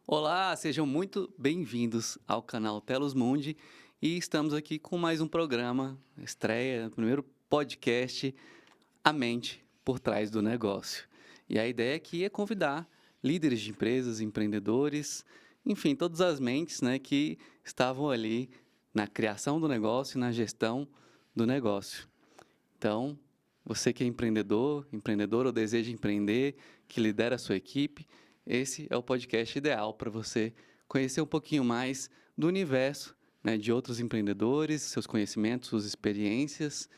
Olá, sejam muito bem-vindos ao canal Telos Mundi e estamos aqui com mais um programa, estreia, primeiro podcast, A Mente por Trás do Negócio. E a ideia aqui é convidar líderes de empresas, empreendedores, enfim, todas as mentes, né, que estavam ali na criação do negócio e na gestão do negócio. Então, você que é empreendedor, empreendedora ou deseja empreender, que lidera a sua equipe, esse é o podcast ideal para você conhecer um pouquinho mais do universo, né, de outros empreendedores, seus conhecimentos, suas experiências.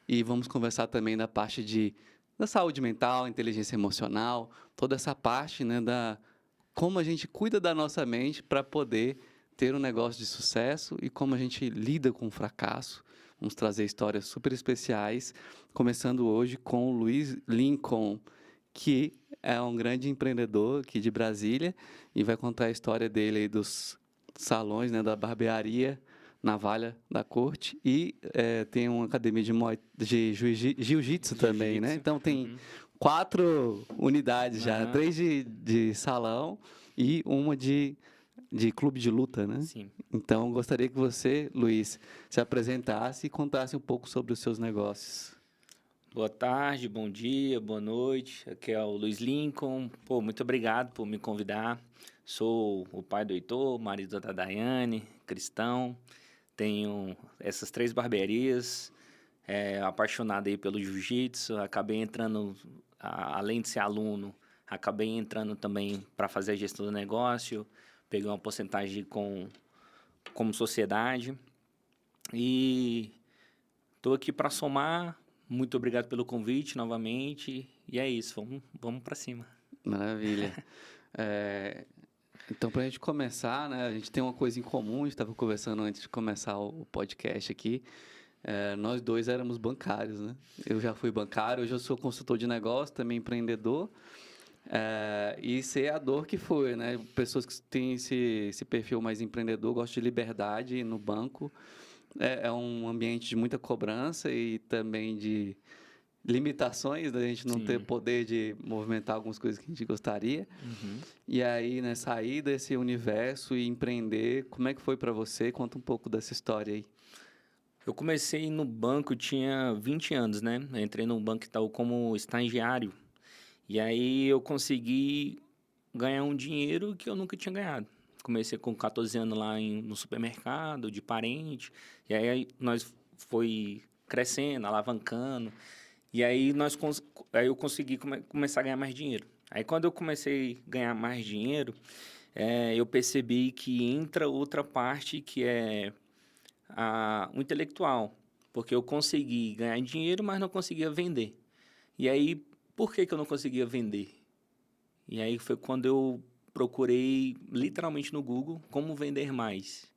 E vamos conversar também da parte da saúde mental, inteligência emocional, toda essa parte, né, da como a gente cuida da nossa mente para poder ter um negócio de sucesso e como a gente lida com o fracasso. Vamos trazer histórias super especiais, começando hoje com o Luiz Lincoln, que é um grande empreendedor aqui de Brasília e vai contar a história dele aí dos salões, né, da barbearia na Valha da Corte e tem uma academia de jiu-jitsu também, né? Jiu-jitsu. Então tem Uhum. 4 unidades já, Aham. 3 de salão e uma de clube de luta, né? Sim. Então, gostaria que você, Luiz, se apresentasse e contasse um pouco sobre os seus negócios. Boa tarde, bom dia, boa noite. Aqui é o Luiz Lincoln. Pô, muito obrigado por me convidar. Sou o pai do Heitor, marido da Daiane, cristão. Tenho essas 3 barbearias. Apaixonado aí pelo jiu-jitsu. Acabei entrando, além de ser aluno, acabei entrando também para fazer a gestão do negócio. Peguei uma porcentagem como sociedade. E estou aqui para somar. Muito obrigado pelo convite novamente. E é isso, vamos para cima. Maravilha. É, então, para a gente começar, né, a gente tem uma coisa em comum, a gente estava conversando antes de começar o podcast aqui. Nós dois éramos bancários, né? Eu já fui bancário, hoje eu sou consultor de negócio, também empreendedor. E sei a dor que foi, né? Pessoas que têm esse perfil mais empreendedor, gostam de liberdade no banco. É um ambiente de muita cobrança e também de limitações, da gente não ter Sim. poder de movimentar algumas coisas que a gente gostaria. Uhum. E aí, né, sair desse universo e empreender, como é que foi para você? Conta um pouco dessa história aí. Eu comecei no banco, tinha 20 anos, né? Eu entrei no Banco Itaú como estagiário. E aí eu consegui ganhar um dinheiro que eu nunca tinha ganhado. Comecei com 14 anos lá no supermercado, de parente. E aí nós foi crescendo, alavancando. E aí, aí eu consegui começar a ganhar mais dinheiro. Aí quando eu comecei a ganhar mais dinheiro, eu percebi que entra outra parte que é o intelectual. Porque eu consegui ganhar dinheiro, mas não conseguia vender. E aí, por que eu não conseguia vender? E aí foi quando eu procurei literalmente no Google como vender mais.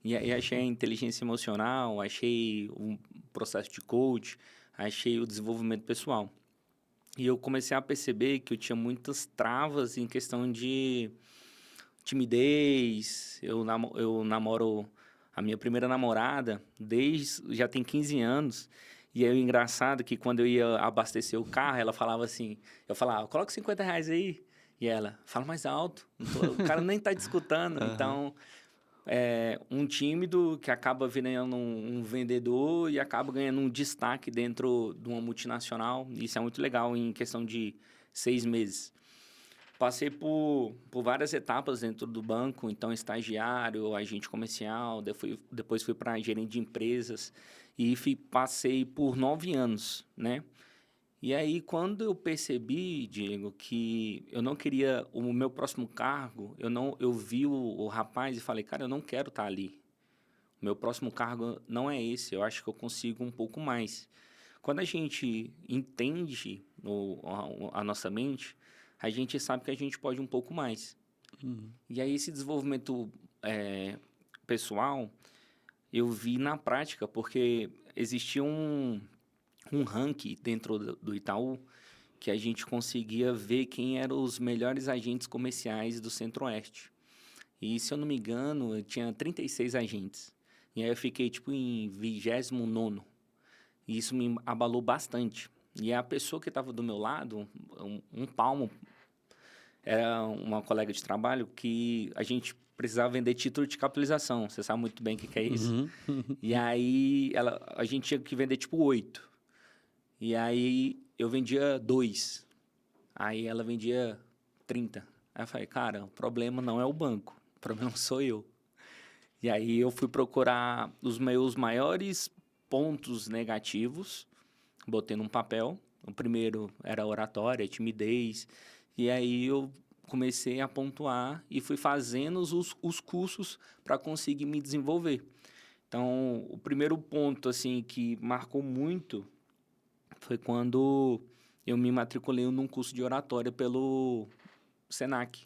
E aí achei a inteligência emocional, achei um processo de coach, achei o desenvolvimento pessoal. E eu comecei a perceber que eu tinha muitas travas em questão de timidez. Eu namoro a minha primeira namorada já tem 15 anos. E aí o engraçado é que quando eu ia abastecer o carro, ela falava assim, eu falava, coloca R$ 50 aí. E ela, fala mais alto, o cara nem tá te escutando. Aham. Então, um tímido que acaba virando um vendedor e acaba ganhando um destaque dentro de uma multinacional. Isso é muito legal em questão de 6 meses. Passei por várias etapas dentro do banco, então estagiário, agente comercial, depois fui para gerente de empresas e passei por 9 anos, né? E aí, quando eu percebi, Diego, que eu não queria o meu próximo cargo, eu vi o rapaz e falei, cara, eu não quero estar ali. O meu próximo cargo não é esse, eu acho que eu consigo um pouco mais. Quando a gente entende a nossa mente, a gente sabe que a gente pode um pouco mais. Uhum. E aí, esse desenvolvimento pessoal, eu vi na prática, porque existia um ranking dentro do Itaú que a gente conseguia ver quem eram os melhores agentes comerciais do Centro-Oeste. E, se eu não me engano, eu tinha 36 agentes. E aí eu fiquei, tipo, em 29º. E isso me abalou bastante. E a pessoa que estava do meu lado, um palmo, era uma colega de trabalho que a gente precisava vender título de capitalização. Você sabe muito bem o que é isso. E aí, a gente tinha que vender, tipo, 8. E aí, eu vendia 2. Aí, ela vendia 30. Aí, eu falei, cara, o problema não é o banco. O problema sou eu. E aí, eu fui procurar os meus maiores pontos negativos. Botei num papel. O primeiro era a oratória, timidez. E aí, eu comecei a pontuar e fui fazendo os cursos para conseguir me desenvolver. Então, o primeiro ponto, assim, que marcou muito foi quando eu me matriculei num curso de oratória pelo Senac.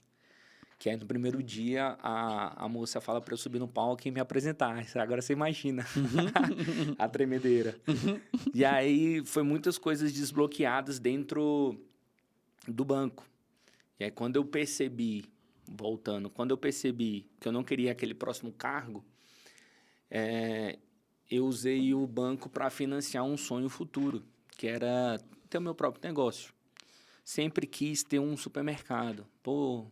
Que aí, no primeiro dia, a moça fala para eu subir no palco e me apresentar. Agora você imagina a tremedeira. E aí, foi muitas coisas desbloqueadas dentro do banco. E aí, quando eu percebi que eu não queria aquele próximo cargo, eu usei o banco para financiar um sonho futuro, que era ter o meu próprio negócio. Sempre quis ter um supermercado. Pô,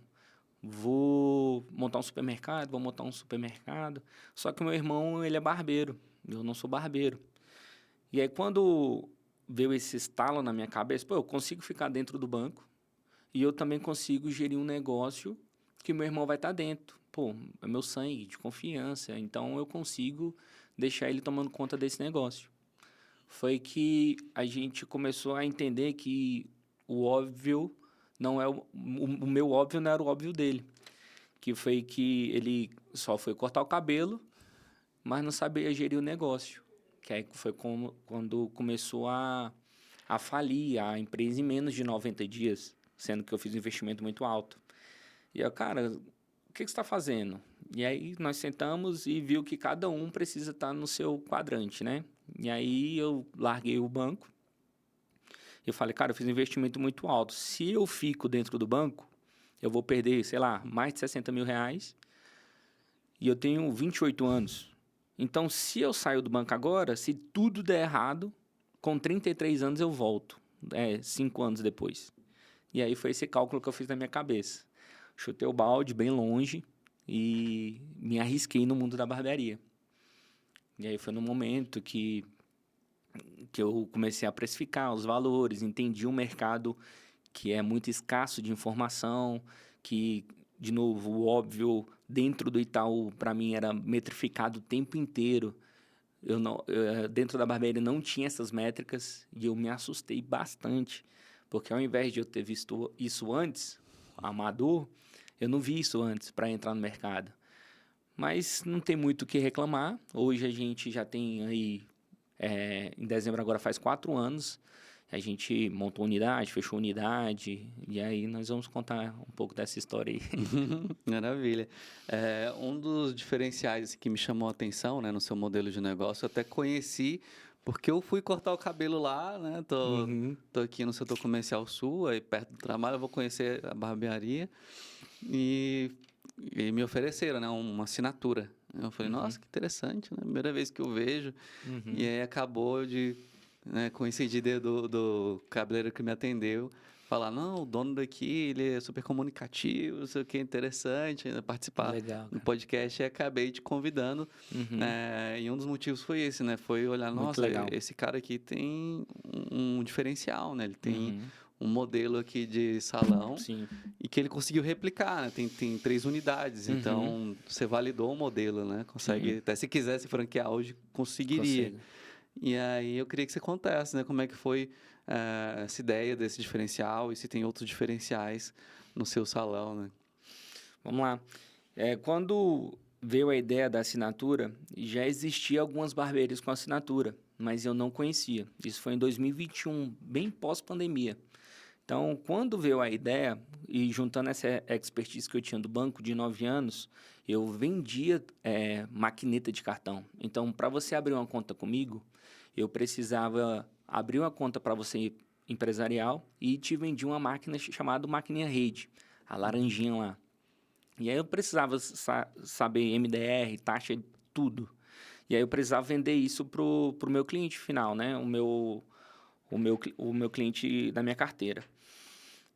vou montar um supermercado. Só que o meu irmão, ele é barbeiro. Eu não sou barbeiro. E aí, quando veio esse estalo na minha cabeça, pô, eu consigo ficar dentro do banco e eu também consigo gerir um negócio que meu irmão vai estar dentro. Pô, é meu sangue de confiança, então eu consigo deixar ele tomando conta desse negócio. Foi que a gente começou a entender que o óbvio não é o meu óbvio não era o óbvio dele. Que foi que ele só foi cortar o cabelo, mas não sabia gerir o negócio. Que aí foi quando começou a falir a empresa em menos de 90 dias, sendo que eu fiz um investimento muito alto. E eu, cara, o que você está fazendo? E aí nós sentamos e viu que cada um precisa estar no seu quadrante, né? E aí eu larguei o banco. Eu falei, cara, eu fiz um investimento muito alto. Se eu fico dentro do banco, eu vou perder, sei lá, mais de 60 mil reais. E eu tenho 28 anos. Então, se eu saio do banco agora, se tudo der errado, com 33 anos eu volto. 5 anos depois. E aí foi esse cálculo que eu fiz na minha cabeça. Chutei o balde bem longe e me arrisquei no mundo da barbearia. E aí foi no momento que eu comecei a precificar os valores, entendi um mercado que é muito escasso de informação, que, de novo, o óbvio, dentro do Itaú, para mim, era metrificado o tempo inteiro. Dentro da barbearia não tinha essas métricas e eu me assustei bastante, porque ao invés de eu ter visto isso antes, amador, eu não vi isso antes para entrar no mercado. Mas não tem muito o que reclamar. Hoje a gente já tem aí, em dezembro agora faz 4 anos, a gente montou unidade, fechou unidade, e aí nós vamos contar um pouco dessa história aí. Maravilha. Um dos diferenciais que me chamou a atenção, né, no seu modelo de negócio, eu até conheci, porque eu fui cortar o cabelo lá, né? Tô aqui no setor comercial sul, aí perto do trabalho, eu vou conhecer a barbearia e me ofereceram, né, uma assinatura. Eu falei, nossa, que interessante, né? Primeira vez que eu vejo. E aí acabou de, né, coincidir do cabeleireiro que me atendeu, falar, não, o dono daqui, ele é super comunicativo, não sei o que, interessante, né, participar Legal, do cara. podcast, e acabei te convidando. E um dos motivos foi esse, né? Foi olhar, Muito nossa, legal. esse cara aqui tem um diferencial, né? Ele tem um modelo aqui de salão Sim. e que ele conseguiu replicar, né? Tem 3 unidades, então você validou o modelo, né? Consegue, Sim, até se quisesse franquear hoje, conseguiria. consigo. E aí eu queria que você contasse, né? Como é que foi essa ideia desse diferencial e se tem outros diferenciais no seu salão, né? Vamos lá. Quando veio a ideia da assinatura, já existia algumas barbearias com assinatura, mas eu não conhecia. Isso foi em 2021, bem pós-pandemia. Então, quando veio a ideia, e juntando essa expertise que eu tinha do banco de 9 anos, eu vendia maquineta de cartão. Então, para você abrir uma conta comigo, eu precisava abrir uma conta para você empresarial e te vendia uma máquina chamada maquininha rede, a laranjinha lá. E aí eu precisava saber MDR, taxa, tudo. E aí eu precisava vender isso pro meu cliente final, né? O meu cliente da minha carteira.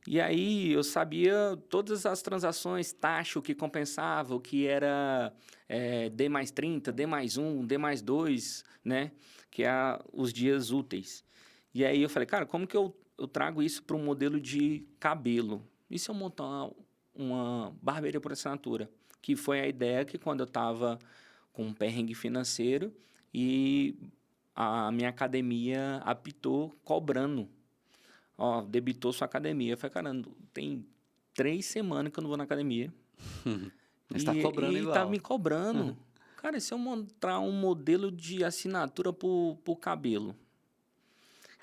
E aí eu sabia todas as transações, taxa, o que compensava, o que era D mais 30, D mais 1, D mais 2, né? Que é os dias úteis. E aí eu falei, cara, como que eu trago isso para um modelo de cabelo? E se eu montar uma barbearia por assinatura? Que foi a ideia que quando eu estava com um perrengue financeiro e a minha academia apitou cobrando. Ó, debitou sua academia. Eu falei, cara, tem 3 semanas que eu não vou na academia. Mas está cobrando E tá me igual. cobrando. Cara, e se eu montar um modelo de assinatura pro cabelo?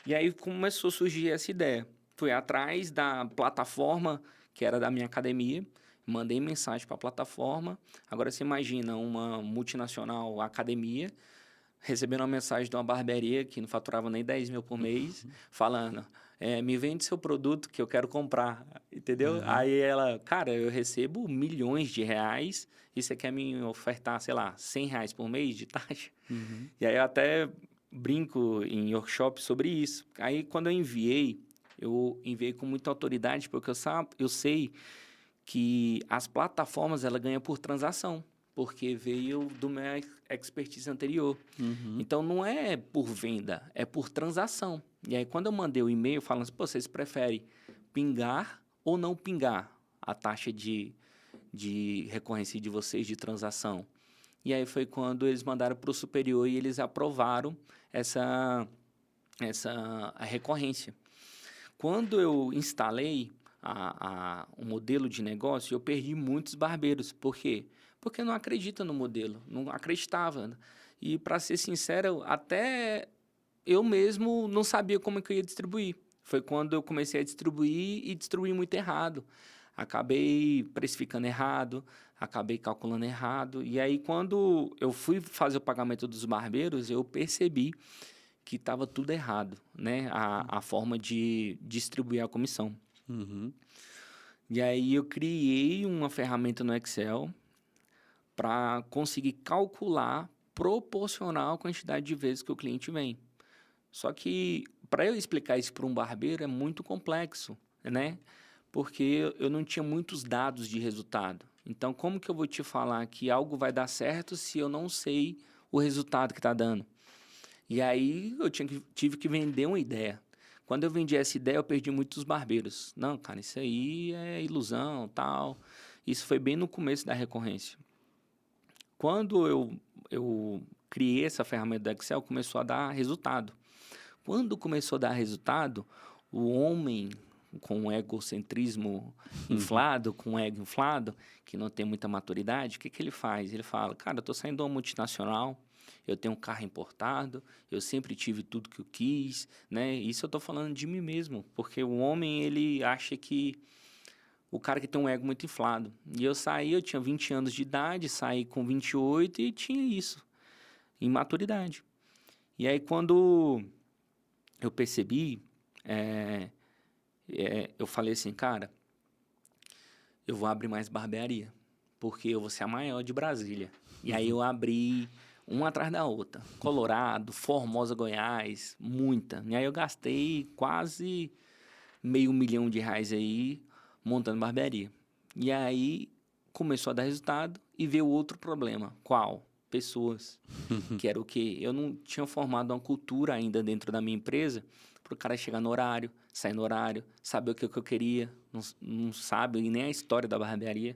E aí começou a surgir essa ideia. Fui atrás da plataforma que era da minha academia, mandei mensagem para a plataforma. Agora você imagina uma multinacional academia recebendo uma mensagem de uma barbearia que não faturava nem 10 mil por mês, falando, me vende seu produto que eu quero comprar, entendeu? Uhum. Aí ela, cara, eu recebo milhões de reais e você quer me ofertar, sei lá, 100 reais por mês de taxa? Uhum. E aí eu até brinco em workshop sobre isso. Aí quando eu enviei com muita autoridade, porque eu sei que as plataformas ela ganha por transação, porque veio do meu expertise anterior. Uhum. Então não é por venda, é por transação. E aí quando eu mandei o e-mail falando assim, pô, vocês preferem pingar ou não pingar a taxa de recorrência de vocês de transação? E aí foi quando eles mandaram para o superior e eles aprovaram essa recorrência. Quando eu instalei o modelo de negócio, eu perdi muitos barbeiros. Por quê? Porque não acredita no modelo, não acreditava. E, para ser sincero, até eu mesmo não sabia como é que eu ia distribuir. Foi quando eu comecei a distribuir e distribuí muito errado. Acabei precificando errado, acabei calculando errado. E aí, quando eu fui fazer o pagamento dos barbeiros, eu percebi que estava tudo errado, né? A forma de distribuir a comissão. Uhum. E aí eu criei uma ferramenta no Excel para conseguir calcular proporcional à quantidade de vezes que o cliente vem. Só que para eu explicar isso para um barbeiro é muito complexo, né? Porque eu não tinha muitos dados de resultado. Então, como que eu vou te falar que algo vai dar certo se eu não sei o resultado que está dando? E aí eu tive que vender uma ideia. Quando eu vendi essa ideia, eu perdi muitos barbeiros. Não, cara, isso aí é ilusão, tal. Isso foi bem no começo da recorrência. Quando eu criei essa ferramenta do Excel, começou a dar resultado. Quando começou a dar resultado, o homem com o egocentrismo inflado, com o ego inflado, que não tem muita maturidade, o que, que ele faz? Ele fala, cara, eu estou saindo de uma multinacional, eu tenho um carro importado, eu sempre tive tudo que eu quis, né? Isso eu estou falando de mim mesmo, porque o homem, ele acha que o cara que tem um ego muito inflado. E eu saí, eu tinha 20 anos de idade, saí com 28 e tinha isso, imaturidade. E aí, quando eu percebi, eu falei assim, cara, eu vou abrir mais barbearia, porque eu vou ser a maior de Brasília. E aí eu abri uma atrás da outra. Colorado, Formosa, Goiás, muita. E aí eu gastei quase R$ 500.000 aí montando barbearia. E aí começou a dar resultado e veio outro problema. Qual? Pessoas. Que era o quê? Eu não tinha formado uma cultura ainda dentro da minha empresa para o cara chegar no horário, sair no horário, saber o que eu queria, não sabe nem a história da barbearia.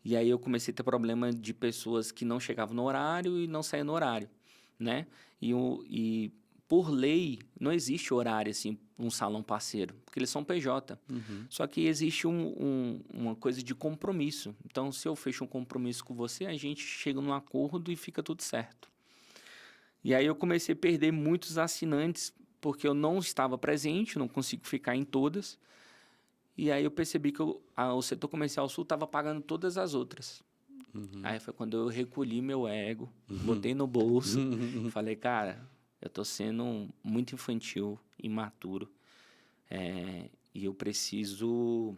E aí eu comecei a ter problema de pessoas que não chegavam no horário e não saíam no horário, né? E por lei, não existe horário, assim, um salão parceiro, porque eles são PJ. Uhum. Só que existe uma coisa de compromisso. Então, se eu fecho um compromisso com você, a gente chega num acordo e fica tudo certo. E aí eu comecei a perder muitos assinantes, porque eu não estava presente, não consigo ficar em todas. E aí eu percebi que o setor comercial sul estava pagando todas as outras. Uhum. Aí foi quando eu recolhi meu ego, Uhum. botei no bolso, Uhum. falei, cara, eu tô sendo muito infantil, imaturo, e eu preciso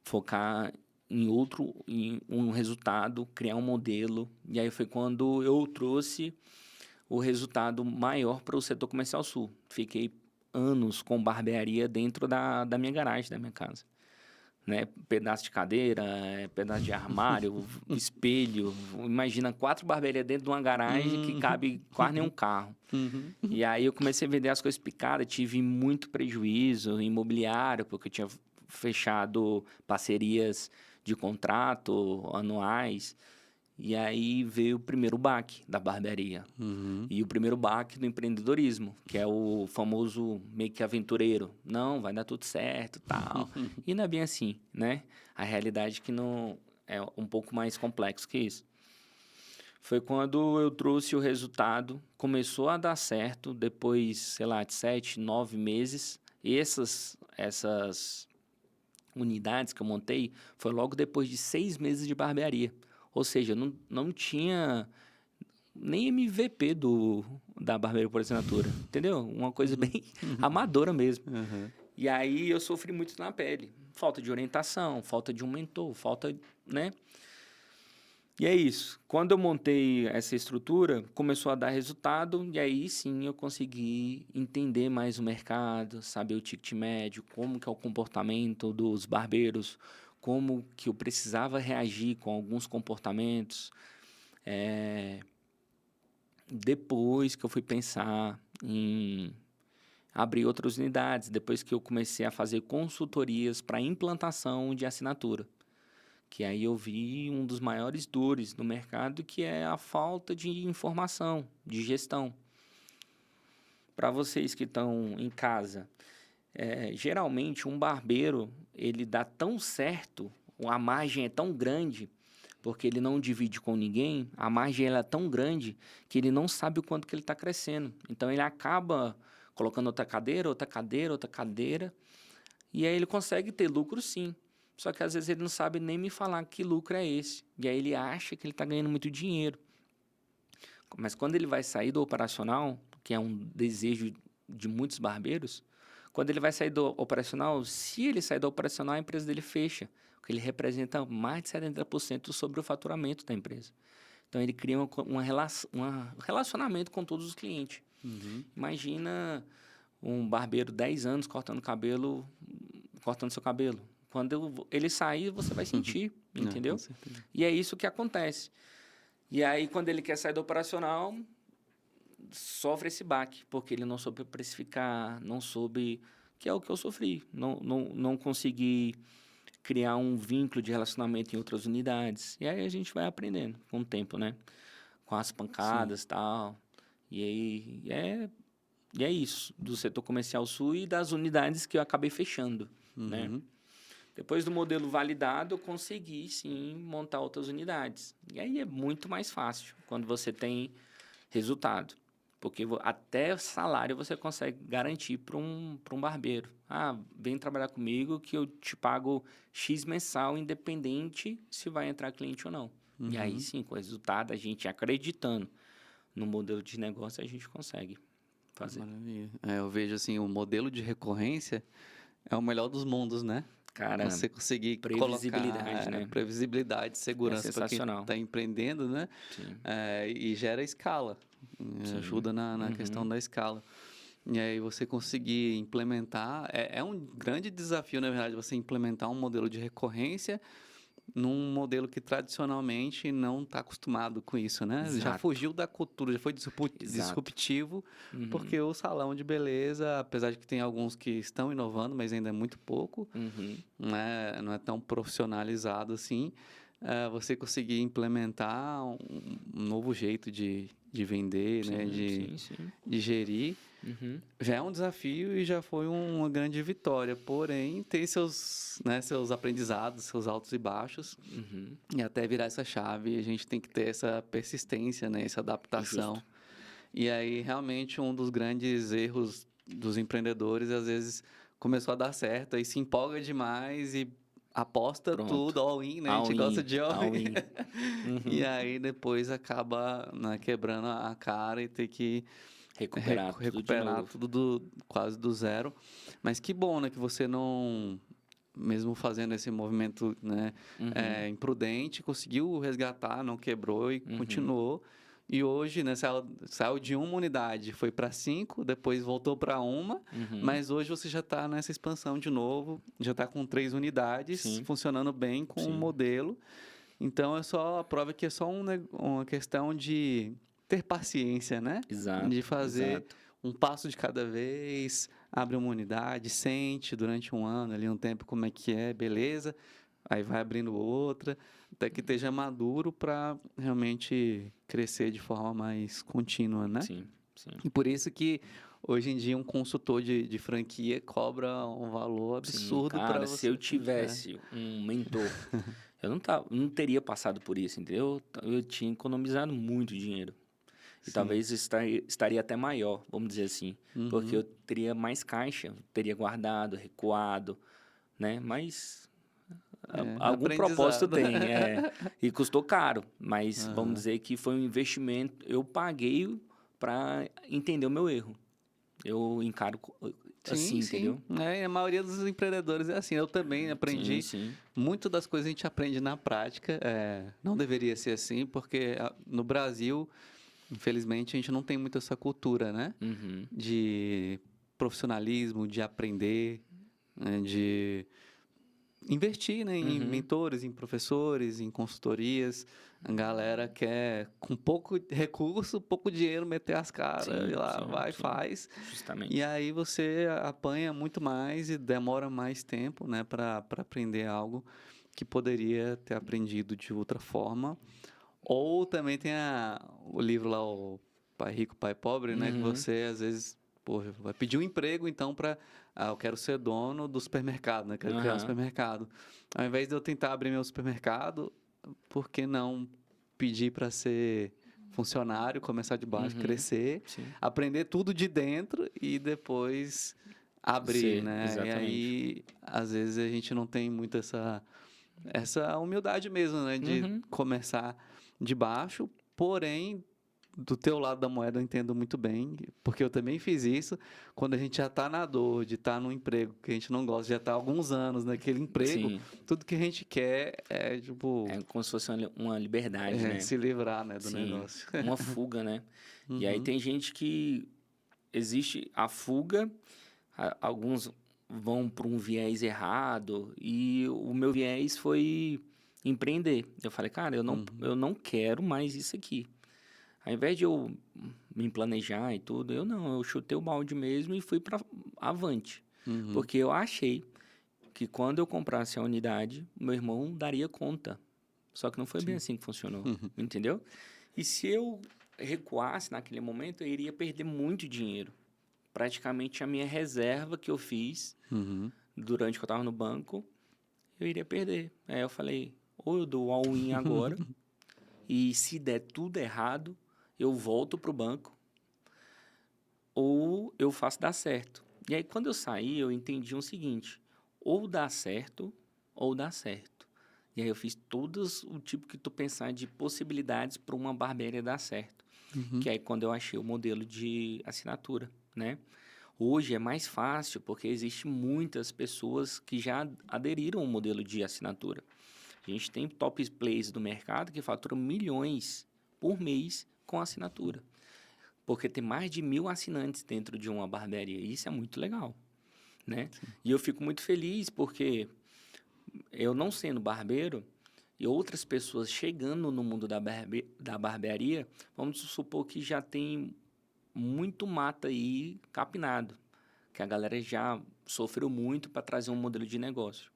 focar em um resultado, criar um modelo. E aí foi quando eu trouxe o resultado maior para o setor comercial sul. Fiquei anos com barbearia dentro da minha garagem, da minha casa. Né? Pedaço de cadeira, pedaço de armário, espelho. Imagina 4 barbearias dentro de uma garagem que cabe quase nem um carro. E aí eu comecei a vender as coisas picadas, tive muito prejuízo imobiliário, porque eu tinha fechado parcerias de contrato anuais. E aí veio o primeiro baque da barbearia. E o primeiro baque do empreendedorismo, que é o famoso meio que aventureiro. Não, vai dar tudo certo, tal. E não é bem assim, né? A realidade é que não é um pouco mais complexo que isso. Foi quando eu trouxe o resultado, começou a dar certo, depois, sei lá, de 7, 9 meses. E essas unidades que eu montei foi logo depois de 6 meses de barbearia. Ou seja, não tinha nem MVP da barbearia por assinatura, entendeu? Uma coisa bem amadora mesmo. E aí eu sofri muito na pele. Falta de orientação, falta de um mentor, falta, né? E é isso. Quando eu montei essa estrutura, começou a dar resultado e aí sim eu consegui entender mais o mercado, saber o ticket médio, como que é o comportamento dos barbeiros, como que eu precisava reagir com alguns comportamentos. Depois que eu fui pensar em abrir outras unidades, depois que eu comecei a fazer consultorias para implantação de assinatura. Que aí eu vi um dos maiores dores do mercado, que é a falta de informação, de gestão. Para vocês que estão em casa, geralmente um barbeiro, ele dá tão certo, a margem é tão grande, porque ele não divide com ninguém, a margem ela é tão grande que ele não sabe o quanto que ele está crescendo. Então, ele acaba colocando outra cadeira, outra cadeira, outra cadeira, e aí ele consegue ter lucro sim. Só que às vezes ele não sabe nem me falar que lucro é esse. E aí ele acha que ele está ganhando muito dinheiro. Mas quando ele vai sair do operacional, que é um desejo de muitos barbeiros, quando ele vai sair do operacional, se ele sair do operacional, a empresa dele fecha. Porque ele representa mais de 70% sobre o faturamento da empresa. Então ele cria um relacionamento com todos os clientes. Imagina um barbeiro 10 anos cortando seu cabelo. Quando ele sair, você vai sentir, entendeu? Com certeza. E é isso que acontece. E aí, quando ele quer sair do operacional, sofre esse baque, porque ele não soube precificar, não soube... Que é o que eu sofri. Não consegui criar um vínculo de relacionamento em outras unidades. E aí a gente vai aprendendo com o tempo, né? Com as pancadas e tal. E aí é isso, do setor comercial sul e das unidades que eu acabei fechando, né? Depois do modelo validado, eu consegui, sim, montar outras unidades. E aí é muito mais fácil quando você tem resultado. Porque até salário você consegue garantir para um barbeiro. Ah, vem trabalhar comigo que eu te pago X mensal, independente se vai entrar cliente ou não. E aí, sim, com o resultado, a gente acreditando no modelo de negócio, a gente consegue fazer. Maravilha. Eu vejo assim, o modelo de recorrência é o melhor dos mundos, né? Cara, Você conseguir previsibilidade, colocar né? Previsibilidade, segurança para quem sensacional. está empreendendo, né? Sim. E gera escala, ajuda na questão da escala. E aí você conseguir implementar, é um grande desafio, na verdade, você implementar um modelo de recorrência num modelo que tradicionalmente não está acostumado com isso, né? Já Exato. fugiu da cultura, já foi disruptivo, porque o salão de beleza, apesar de que tem alguns que estão inovando, mas ainda é muito pouco, né? Não é tão profissionalizado assim, você conseguir implementar um novo jeito de vender, né? De gerir, já é um desafio e já foi uma grande vitória. Porém, tem seus aprendizados, seus altos e baixos. E até virar essa chave, a gente tem que ter essa persistência, né? Essa adaptação. Justo. E aí, realmente, um dos grandes erros dos empreendedores, às vezes, começou a dar certo, aí se empolga demais e aposta tudo, all-in, né? A gente gosta de all-in. E aí, depois, acaba, né, quebrando a cara e ter que recuperar tudo quase do zero. Mas que bom, né? Que você não, mesmo fazendo esse movimento, né, imprudente, conseguiu resgatar, não quebrou e continuou. E hoje, né, saiu de uma unidade, foi para 5, depois voltou para uma, Uhum. mas hoje você já está nessa expansão de novo, já está com 3 unidades, Sim, funcionando bem com o sim. modelo. Então, é só a prova que é só uma questão de ter paciência, né? De Exato, fazer exato. um passo de cada vez, abre uma unidade, sente durante um ano ali um tempo como é que é, beleza, aí vai abrindo outra, até que esteja maduro para realmente crescer de forma mais contínua, né? Sim, sim. E por isso que hoje em dia um consultor de franquia cobra um valor Sim, absurdo para cara, se eu você. tivesse um mentor, eu não teria passado por isso, entendeu? Eu tinha economizado muito dinheiro. E Sim. talvez estaria até maior, vamos dizer assim. Porque Uhum. eu teria mais caixa, teria guardado, recuado, né? Mas É, algum propósito aprendizado. tem, e custou caro. Mas vamos Aham. dizer que foi um investimento, eu paguei para entender o meu erro. Eu encaro assim, Sim, sim. entendeu? É, a maioria dos empreendedores é assim. Eu também Sim, aprendi. sim. Muito das coisas a gente aprende na prática. Não deveria ser assim, porque no Brasil, infelizmente, a gente não tem muito essa cultura, né? Uhum. De profissionalismo, de aprender, né? De investir, né, em Uhum. mentores, em professores, em consultorias. A galera quer, com pouco recurso, pouco dinheiro, meter as caras e Sim, lá sim, vai, sim. faz. E Justamente. aí você apanha muito mais e demora mais tempo, né, para aprender algo que poderia ter aprendido de outra forma. Ou também tem o livro lá, o Pai Rico, Pai Pobre, né? Que Uhum. você, às vezes, pô, vai pedir um emprego, então, para... eu quero ser dono do supermercado, né? Quero criar um Aham. supermercado. Ao invés de eu tentar abrir meu supermercado, por que não pedir para ser funcionário, começar de baixo, Uhum. crescer, Sim. aprender tudo de dentro e depois abrir, Ser, né? E exatamente. aí, às vezes, a gente não tem muito essa humildade mesmo, né? De Uhum. começar de baixo, porém, do teu lado da moeda eu entendo muito bem, porque eu também fiz isso, quando a gente já está na dor de estar num emprego que a gente não gosta, já está há alguns anos naquele emprego, Sim. tudo que a gente quer é, tipo, É como se fosse uma liberdade, né? se livrar, né, do Sim. negócio. Uma fuga, né? E aí Uhum, tem gente que existe a fuga, alguns vão para um viés errado, e o meu viés foi empreender. Eu falei, cara, uhum, eu não quero mais isso aqui. Ao invés de eu me planejar e tudo, eu chutei o balde mesmo e fui para avante. uhum, Porque eu achei que quando eu comprasse a unidade, meu irmão daria conta. Só que não foi bem sim. assim que funcionou, Uhum, entendeu? E se eu recuasse naquele momento, eu iria perder muito dinheiro. Praticamente a minha reserva que eu fiz uhum. durante que eu estava no banco, eu iria perder. Aí eu falei, ou eu dou all-in agora, e se der tudo errado, eu volto pro banco, ou eu faço dar certo. E aí, quando eu saí, eu entendi o seguinte: ou dá certo, ou dá certo. E aí, eu fiz todos o tipo que tu pensar de possibilidades para uma barbearia dar certo. Uhum. Que aí, quando eu achei o modelo de assinatura, né? Hoje é mais fácil, porque existe muitas pessoas que já aderiram ao modelo de assinatura. A gente tem top plays do mercado que faturam milhões por mês com assinatura. Porque tem mais de 1.000 assinantes dentro de uma barbearia. E isso é muito legal, né? E eu fico muito feliz porque eu não sendo barbeiro e outras pessoas chegando no mundo da barbearia, vamos supor que já tem muito mata aí capinado, que a galera já sofreu muito para trazer um modelo de negócio.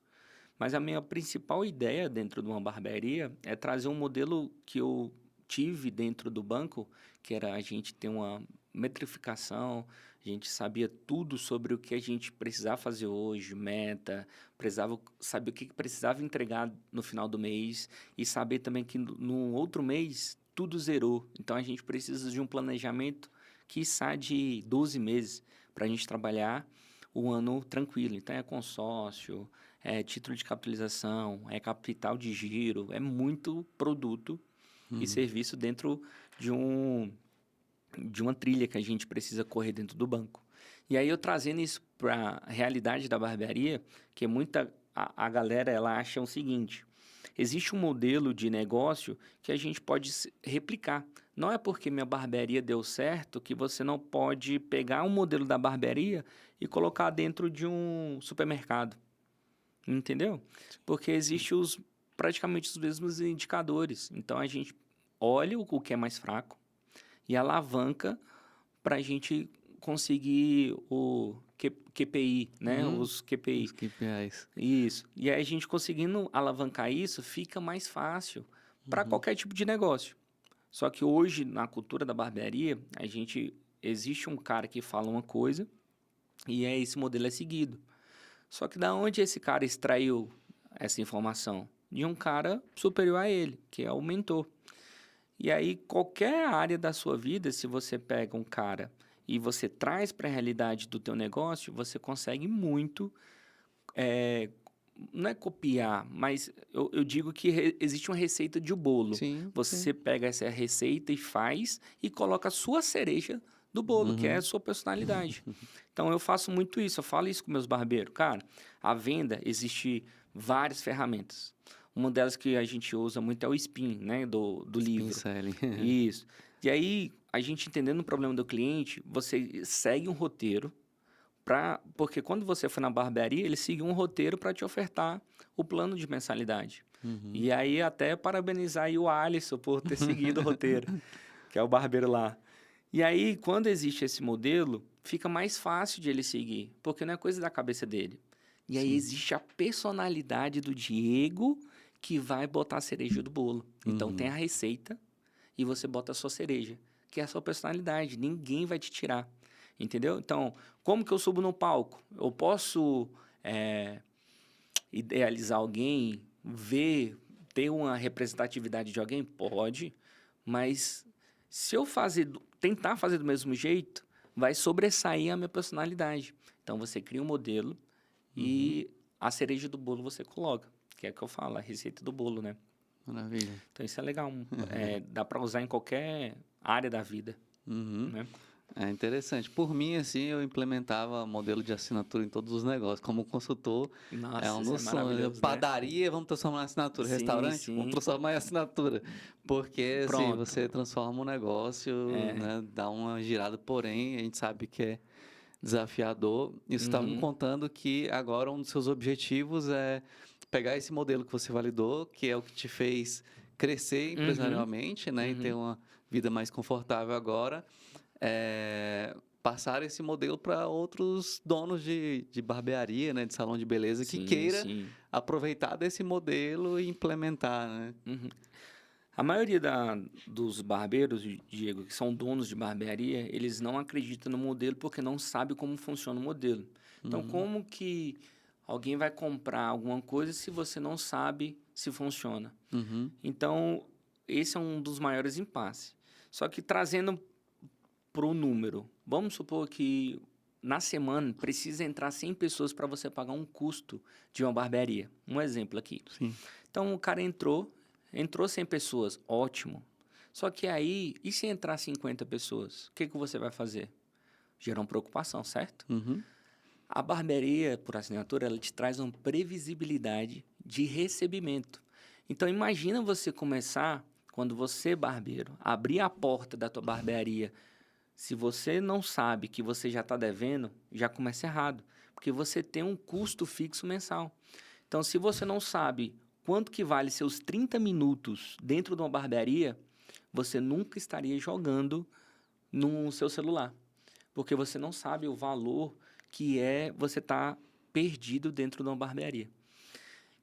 Mas a minha principal ideia dentro de uma barbearia é trazer um modelo que eu tive dentro do banco, que era a gente ter uma metrificação, a gente sabia tudo sobre o que a gente precisava fazer hoje, meta, precisava saber o que precisava entregar no final do mês e saber também que no outro mês tudo zerou. Então a gente precisa de um planejamento que sai de 12 meses para a gente trabalhar o ano tranquilo. Então é consórcio, é título de capitalização, é capital de giro, é muito produto e Uhum. serviço dentro de de uma trilha que a gente precisa correr dentro do banco. E aí eu trazendo isso para a realidade da barbearia, que a galera ela acha o seguinte: existe um modelo de negócio que a gente pode replicar. Não é porque minha barbearia deu certo que você não pode pegar um modelo da barbearia e colocar dentro de um supermercado. Entendeu? Porque existe praticamente os mesmos indicadores. Então a gente olha o que é mais fraco e alavanca para a gente conseguir o QPI, né? Uhum. Os QPI. Os KPIs. Isso. E aí a gente conseguindo alavancar isso, fica mais fácil para Uhum. qualquer tipo de negócio. Só que hoje, na cultura da barbearia, existe um cara que fala uma coisa e esse modelo é seguido. Só que da onde esse cara extraiu essa informação? De um cara superior a ele, que é o mentor. E aí, qualquer área da sua vida, se você pega um cara e você traz para a realidade do teu negócio, você consegue muito, não é copiar, mas eu digo que existe uma receita de bolo. Sim, sim. Você pega essa receita e faz e coloca a sua cereja do bolo, que é a Uhum. sua personalidade. Então, eu faço muito isso, eu falo isso com meus barbeiros. Cara, a venda, existe várias ferramentas. Uma delas que a gente usa muito é o Spin, né, do livro. Pincel. Isso. E aí, a gente entendendo o problema do cliente, você segue um roteiro, porque quando você for na barbearia, ele segue um roteiro para te ofertar o plano de mensalidade. Uhum. E aí, até parabenizar aí o Alisson por ter seguido o roteiro, que é o barbeiro lá. E aí, quando existe esse modelo, fica mais fácil de ele seguir, porque não é coisa da cabeça dele. E aí Sim. existe a personalidade do Diego que vai botar a cereja do bolo. Então tem a Uhum. receita e você bota a sua cereja, que é a sua personalidade. Ninguém vai te tirar. Entendeu? Então, como que eu subo no palco? Eu posso idealizar alguém, ter uma representatividade de alguém? Pode, mas se eu tentar fazer do mesmo jeito, vai sobressair a minha personalidade. Então, você cria um modelo Uhum. e a cereja do bolo você coloca, que é o que eu falo, a receita do bolo, né? Maravilha. Então, isso é legal. Dá para usar em qualquer área da vida, Uhum. né? É interessante. Por mim, assim, eu implementava modelo de assinatura em todos os negócios. Como consultor, é um Nossa, isso é dos sonhos. maravilhoso, né? Padaria, vamos transformar em assinatura. Sim, Restaurante, vamos sim. transformar em assinatura. Porque, assim, Pronto. você transforma um negócio, É. né, dá uma girada, porém, a gente sabe que é desafiador. E você estava me Uhum, contando que agora um dos seus objetivos é pegar esse modelo que você validou, que é o que te fez crescer uhum, empresarialmente, né, e ter uhum. uma vida mais confortável agora, passar esse modelo para outros donos de barbearia, né, de salão de beleza, que Sim, queira sim. aproveitar desse modelo e implementar, né? Uhum. A maioria dos barbeiros, Diego, que são donos de barbearia, eles não acreditam no modelo porque não sabem como funciona o modelo. Então, Uhum, como que alguém vai comprar alguma coisa se você não sabe se funciona? uhum, Então, esse é um dos maiores impasses. Só que trazendo para o número, vamos supor que na semana precisa entrar 100 pessoas para você pagar um custo de uma barbearia. Um exemplo aqui. sim. Então o cara entrou 100 pessoas, ótimo. Só que aí, e se entrar 50 pessoas? O que você vai fazer? Gera uma preocupação, certo? Uhum, A barbearia por assinatura, ela te traz uma previsibilidade de recebimento. Então imagina você começar, quando você, barbeiro, abrir a porta da tua barbearia, se você não sabe que você já está devendo, já começa errado, porque você tem um custo fixo mensal. Então, se você não sabe quanto que vale seus 30 minutos dentro de uma barbearia, você nunca estaria jogando no seu celular, porque você não sabe o valor que é você estar perdido dentro de uma barbearia.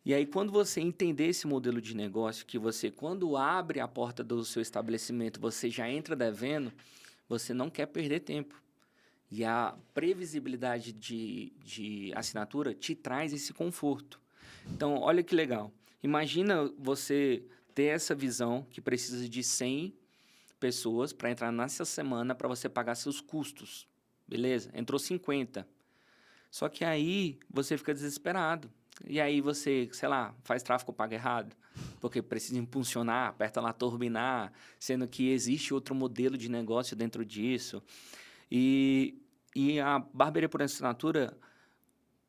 E aí, quando você entender esse modelo de negócio, que você, quando abre a porta do seu estabelecimento, você já entra devendo, você não quer perder tempo. E a previsibilidade de assinatura te traz esse conforto. Então, olha que legal. Imagina você ter essa visão que precisa de 100 pessoas para entrar nessa semana para você pagar seus custos. Beleza? Entrou 50. Só que aí você fica desesperado. E aí você, sei lá, faz tráfego pago errado, porque precisa impulsionar, aperta lá turbinar, sendo que existe outro modelo de negócio dentro disso. E, e a barbearia por assinatura,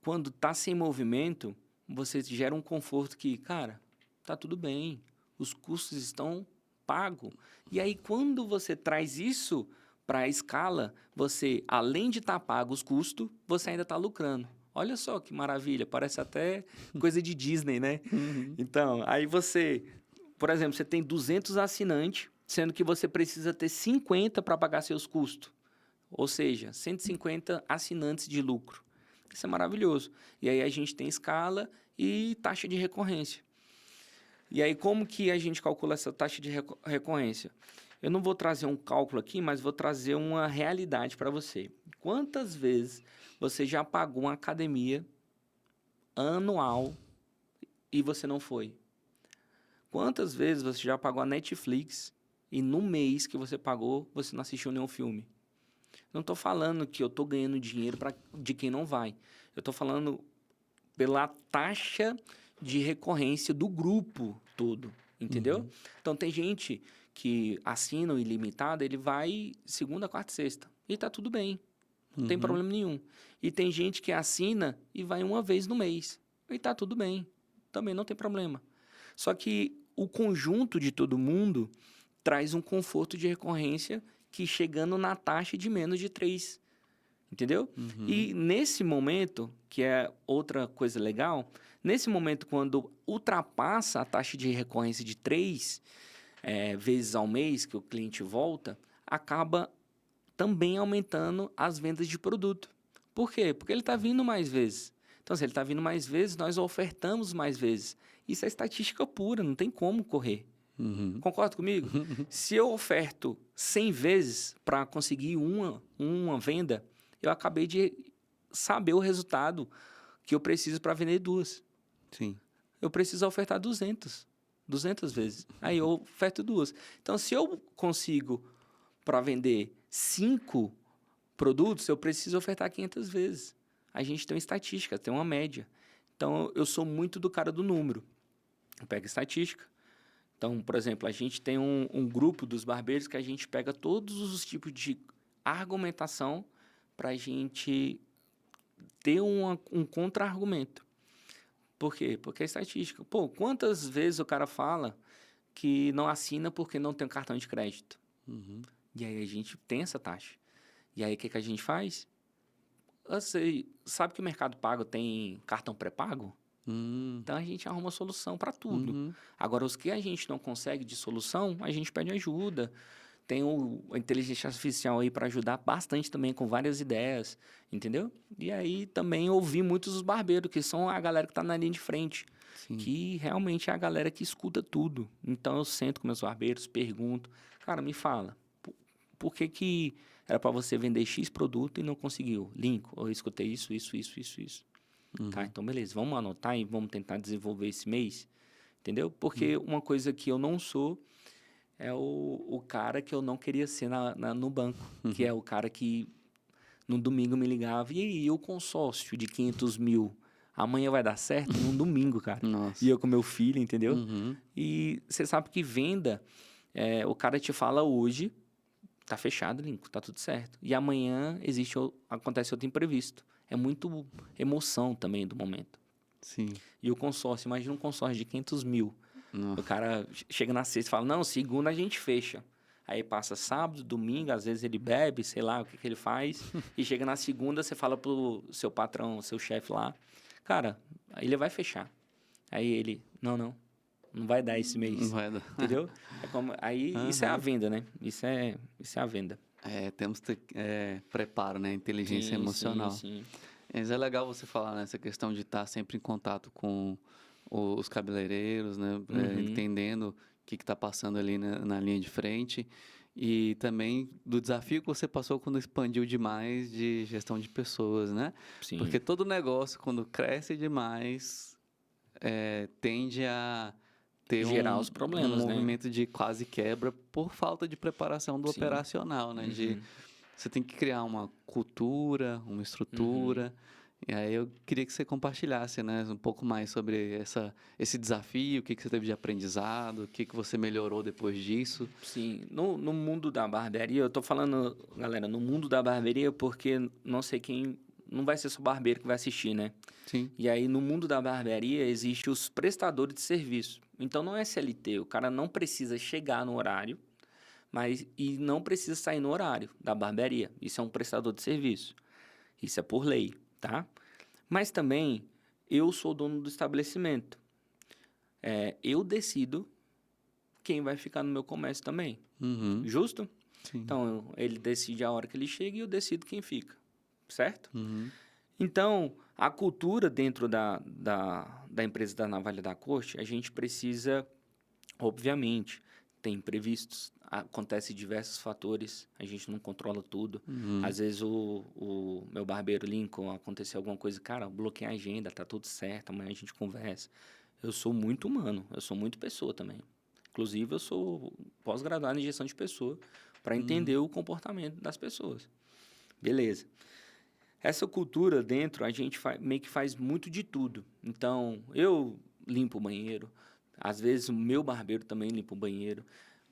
quando está sem movimento, você gera um conforto que, cara, tá tudo bem, os custos estão pago. E aí, quando você traz isso para a escala, você, além de estar pago os custos, você ainda está lucrando. Olha só que maravilha, parece até coisa de Disney, né? Uhum. Então, aí você, por exemplo, você tem 200 assinantes, sendo que você precisa ter 50 para pagar seus custos. Ou seja, 150 assinantes de lucro. Isso é maravilhoso. E aí a gente tem escala e taxa de recorrência. E aí, como que a gente calcula essa taxa de recorrência? Eu não vou trazer um cálculo aqui, mas vou trazer uma realidade para você. Quantas vezes você já pagou uma academia anual e você não foi? Quantas vezes você já pagou a Netflix e no mês que você pagou, você não assistiu nenhum filme? Não estou falando que eu estou ganhando dinheiro de quem não vai. Eu estou falando pela taxa de recorrência do grupo todo, entendeu? Uhum. Então, tem gente que assina o ilimitado, ele vai segunda, quarta e sexta. E tá tudo bem, não tem problema nenhum. E tem gente que assina e vai uma vez no mês. E tá tudo bem, também não tem problema. Só que o conjunto de todo mundo traz um conforto de recorrência que chegando na taxa de menos de 3, entendeu? E nesse momento, que é outra coisa legal, nesse momento quando ultrapassa a taxa de recorrência de 3 vezes ao mês que o cliente volta, acaba também aumentando as vendas de produto. Por quê? Porque ele está vindo mais vezes. Então, se ele está vindo mais vezes, nós ofertamos mais vezes. Isso é estatística pura, não tem como correr. Uhum. Concorda comigo? Se eu oferto 100 vezes para conseguir uma venda, eu acabei de saber o resultado que eu preciso para vender 2. Sim. Eu preciso ofertar 200 vezes. Aí eu oferto 2. Então, se eu consigo para vender 5 produtos, eu preciso ofertar 500 vezes. A gente tem uma estatística, tem uma média. Então, eu sou muito do cara do número. Eu pego estatística. Então, por exemplo, a gente tem um grupo dos barbeiros que a gente pega todos os tipos de argumentação para a gente ter um contra-argumento. Por quê? Porque é estatística. Pô, quantas vezes o cara fala que não assina porque não tem cartão de crédito? Uhum. E aí a gente tem essa taxa. E aí o que a gente faz? Você sabe que o Mercado Pago tem cartão pré-pago? Então a gente arruma solução para tudo. Uhum. Agora, os que a gente não consegue de solução, a gente pede ajuda. Tem a inteligência artificial aí para ajudar bastante também com várias ideias, entendeu? E aí também ouvi muitos dos barbeiros, que são a galera que está na linha de frente, Sim. que realmente é a galera que escuta tudo. Então eu sento com meus barbeiros, pergunto, cara, me fala, por que era para você vender X produto e não conseguiu? Link, eu escutei isso. Tá, então beleza, vamos anotar e vamos tentar desenvolver esse mês, entendeu? Porque uma coisa que eu não sou é o cara que eu não queria ser no banco, que é o cara que no domingo me ligava, e aí, o consórcio de 500 mil, amanhã vai dar certo? Num domingo, cara. Nossa. E eu com meu filho, entendeu? Uhum. E você sabe que venda, o cara te fala hoje, tá fechado, Lincoln, tá tudo certo. E amanhã acontece outro imprevisto. É muito emoção também do momento. Sim. E o consórcio, imagina um consórcio de 500 mil. Nossa. O cara chega na sexta e fala, não, segunda a gente fecha. Aí passa sábado, domingo, às vezes ele bebe, sei lá o que ele faz. E chega na segunda, você fala pro seu patrão, seu chefe lá, cara, ele vai fechar. Aí ele, não vai dar esse mês. Não vai dar. Entendeu? Isso é a venda, né? Isso é a venda. Temos que ter preparo, né? Inteligência emocional. Sim. Mas é legal você falar nessa questão de estar sempre em contato com os cabeleireiros, né? Entendendo o que está passando ali na linha de frente. E também do desafio que você passou quando expandiu demais de gestão de pessoas, né? Sim. Porque todo negócio, quando cresce demais, tende a ter Gerar os problemas, um né? movimento de quase quebra por falta de preparação do Sim. operacional, né? Você tem que criar uma cultura, uma estrutura. E aí eu queria que você compartilhasse, né, um pouco mais sobre esse desafio, o que você teve de aprendizado, o que você melhorou depois disso. Sim, no mundo da barbearia, eu tô falando, galera, no mundo da barbearia porque não sei quem não vai ser só barbeiro que vai assistir, né? Sim. E aí, no mundo da barbearia, existe os prestadores de serviço. Então, não é CLT. O cara não precisa chegar no horário, e não precisa sair no horário da barbearia. Isso é um prestador de serviço. Isso é por lei, tá? Mas também, eu sou dono do estabelecimento. Eu decido quem vai ficar no meu comércio também. Uhum. Justo? Sim. Então, ele decide a hora que ele chega e eu decido quem fica. Certo? Uhum. Então, a cultura dentro da empresa da Navalha da Corte, a gente precisa, obviamente, tem imprevistos, acontece diversos fatores, a gente não controla tudo. Uhum. Às vezes o meu barbeiro Lincoln, aconteceu alguma coisa, cara, bloqueei a agenda, tá tudo certo, amanhã a gente conversa. Eu sou muito humano, eu sou muito pessoa também. Inclusive, eu sou pós-graduado em gestão de pessoa para entender o comportamento das pessoas. Beleza. Essa cultura dentro, a gente meio que faz muito de tudo. Então, eu limpo o banheiro. Às vezes, o meu barbeiro também limpa o banheiro.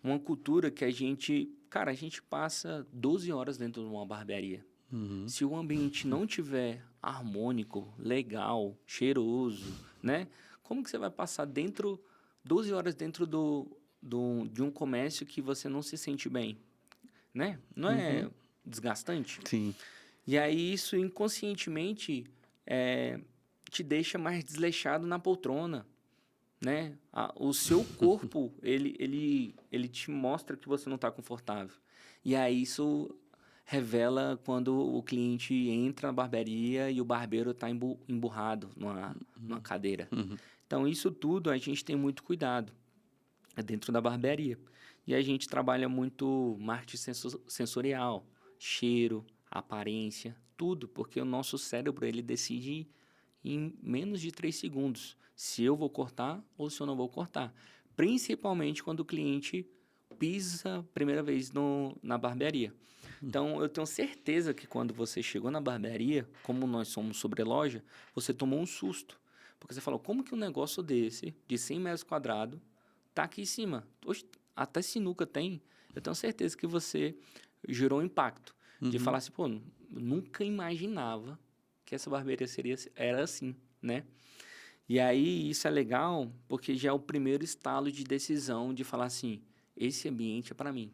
Uma cultura que a gente passa 12 horas dentro de uma barbearia. Uhum. Se o ambiente não tiver harmônico, legal, cheiroso, né? Como que você vai passar 12 horas dentro de um comércio que você não se sente bem, né? Não é desgastante? Sim. E aí isso inconscientemente te deixa mais desleixado na poltrona, né? O seu corpo, ele te mostra que você não está confortável. E aí isso revela quando o cliente entra na barbearia e o barbeiro está emburrado numa cadeira. Uhum. Então, isso tudo a gente tem muito cuidado dentro da barbearia. E a gente trabalha muito marketing sensorial, cheiro, aparência, tudo, porque o nosso cérebro ele decide em menos de 3 segundos se eu vou cortar ou se eu não vou cortar. Principalmente quando o cliente pisa a primeira vez na barbearia. Então, eu tenho certeza que quando você chegou na barbearia, como nós somos sobre loja, você tomou um susto. Porque você falou, como que um negócio desse, de 100 metros quadrados, tá aqui em cima? Hoje, até sinuca tem. Eu tenho certeza que você gerou um impacto. De falar assim, pô, eu nunca imaginava que essa barbearia era assim, né? E aí, isso é legal, porque já é o primeiro estalo de decisão de falar assim, esse ambiente é para mim.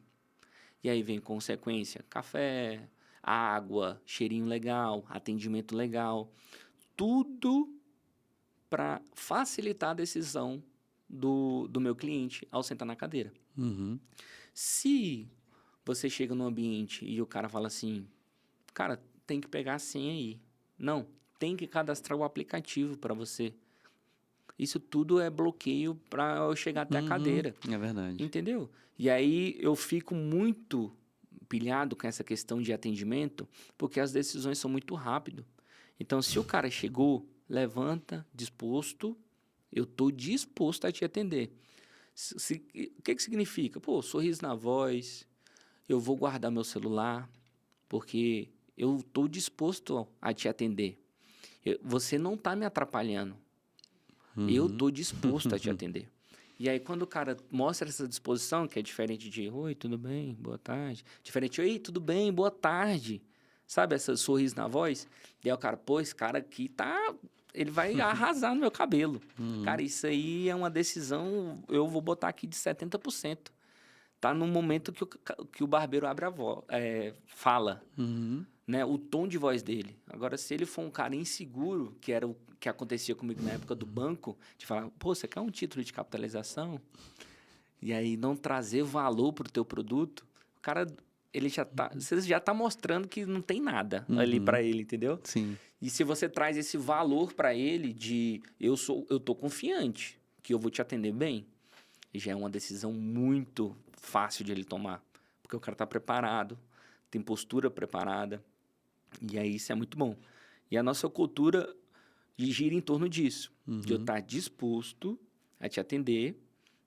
E aí vem consequência, café, água, cheirinho legal, atendimento legal. Tudo para facilitar a decisão do meu cliente ao sentar na cadeira. Uhum. Se você chega num ambiente e o cara fala assim, cara, tem que pegar a senha aí. Não, tem que cadastrar o aplicativo para você. Isso tudo é bloqueio para eu chegar até a cadeira. É verdade. Entendeu? E aí eu fico muito pilhado com essa questão de atendimento, porque as decisões são muito rápido. Então, se o cara chegou, levanta, disposto, eu estou disposto a te atender. O que significa? Pô, sorriso na voz, eu vou guardar meu celular, porque eu estou disposto a te atender. Você não está me atrapalhando. Eu estou disposto a te atender. E aí, quando o cara mostra essa disposição, que é diferente de oi, tudo bem, boa tarde. Diferente, oi, tudo bem, boa tarde. Sabe, esse sorriso na voz? E aí o cara, pô, esse cara aqui tá... Ele vai arrasar no meu cabelo. Cara, isso aí é uma decisão, eu vou botar aqui de 70%. Tá no momento que o barbeiro abre fala, né? O tom de voz dele. Agora, se ele for um cara inseguro, que era o que acontecia comigo na época do banco, de falar, pô, você quer um título de capitalização? E aí não trazer valor para o teu produto, o cara, ele já tá, você já tá mostrando que não tem nada ali para ele, entendeu? Sim. E se você traz esse valor para ele de eu tô confiante que eu vou te atender bem, já é uma decisão muito fácil de ele tomar, porque o cara tá preparado, tem postura preparada. E aí isso é muito bom. E a nossa cultura gira em torno disso, de eu estar disposto a te atender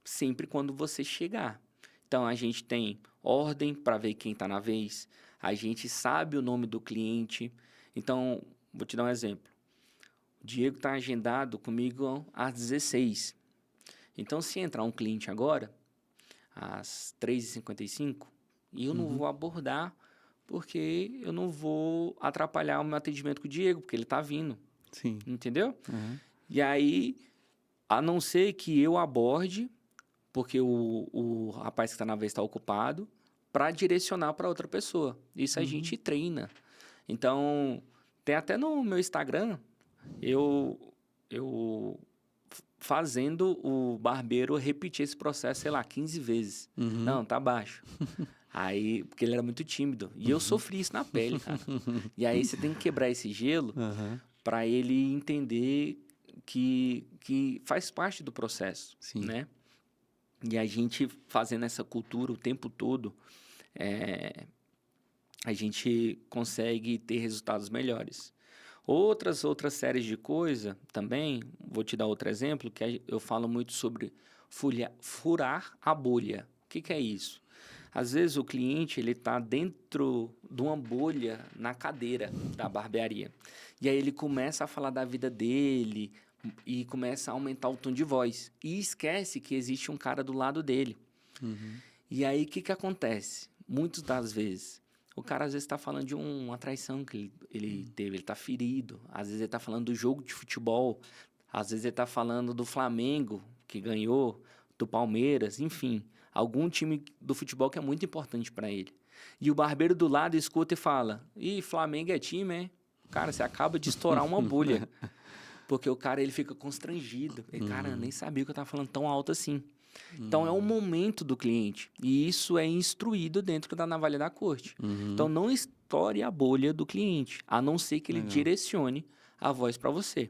sempre quando você chegar. Então, a gente tem ordem para ver quem está na vez, a gente sabe o nome do cliente. Então, vou te dar um exemplo. O Diego está agendado comigo às 16. Então, se entrar um cliente agora, às 3h55, eu não vou abordar porque eu não vou atrapalhar o meu atendimento com o Diego, porque ele tá vindo, Sim. entendeu? Uhum. E aí, a não ser que eu aborde, porque o rapaz que está na vez está ocupado, para direcionar para outra pessoa. Isso a gente treina. Então, tem até no meu Instagram, eu fazendo o barbeiro repetir esse processo, sei lá, 15 vezes. Uhum. Não, tá baixo. Aí, porque ele era muito tímido. E eu sofri isso na pele, cara. E aí você tem que quebrar esse gelo Uhum. para ele entender que faz parte do processo, Sim. né? E a gente fazendo essa cultura o tempo todo, a gente consegue ter resultados melhores. Outras séries de coisa também, vou te dar outro exemplo, que eu falo muito sobre furar a bolha. O que é isso? Às vezes o cliente ele está dentro de uma bolha na cadeira da barbearia. E aí ele começa a falar da vida dele e começa a aumentar o tom de voz. E esquece que existe um cara do lado dele. Uhum. E aí o que acontece? Muitas das vezes, o cara às vezes está falando de uma traição que ele teve, ele está ferido. Às vezes ele está falando do jogo de futebol. Às vezes ele está falando do Flamengo, que ganhou, do Palmeiras, enfim. Algum time do futebol que é muito importante para ele. E o barbeiro do lado escuta e fala: Ih, Flamengo é time, é? Cara, você acaba de estourar uma bolha. Porque o cara ele fica constrangido. Ele, cara, eu nem sabia que eu estava falando tão alto assim. Então, é um momento do cliente. E isso é instruído dentro da navalha da corte. Então, não estoure a bolha do cliente, a não ser que ele Legal. direcione a voz para você.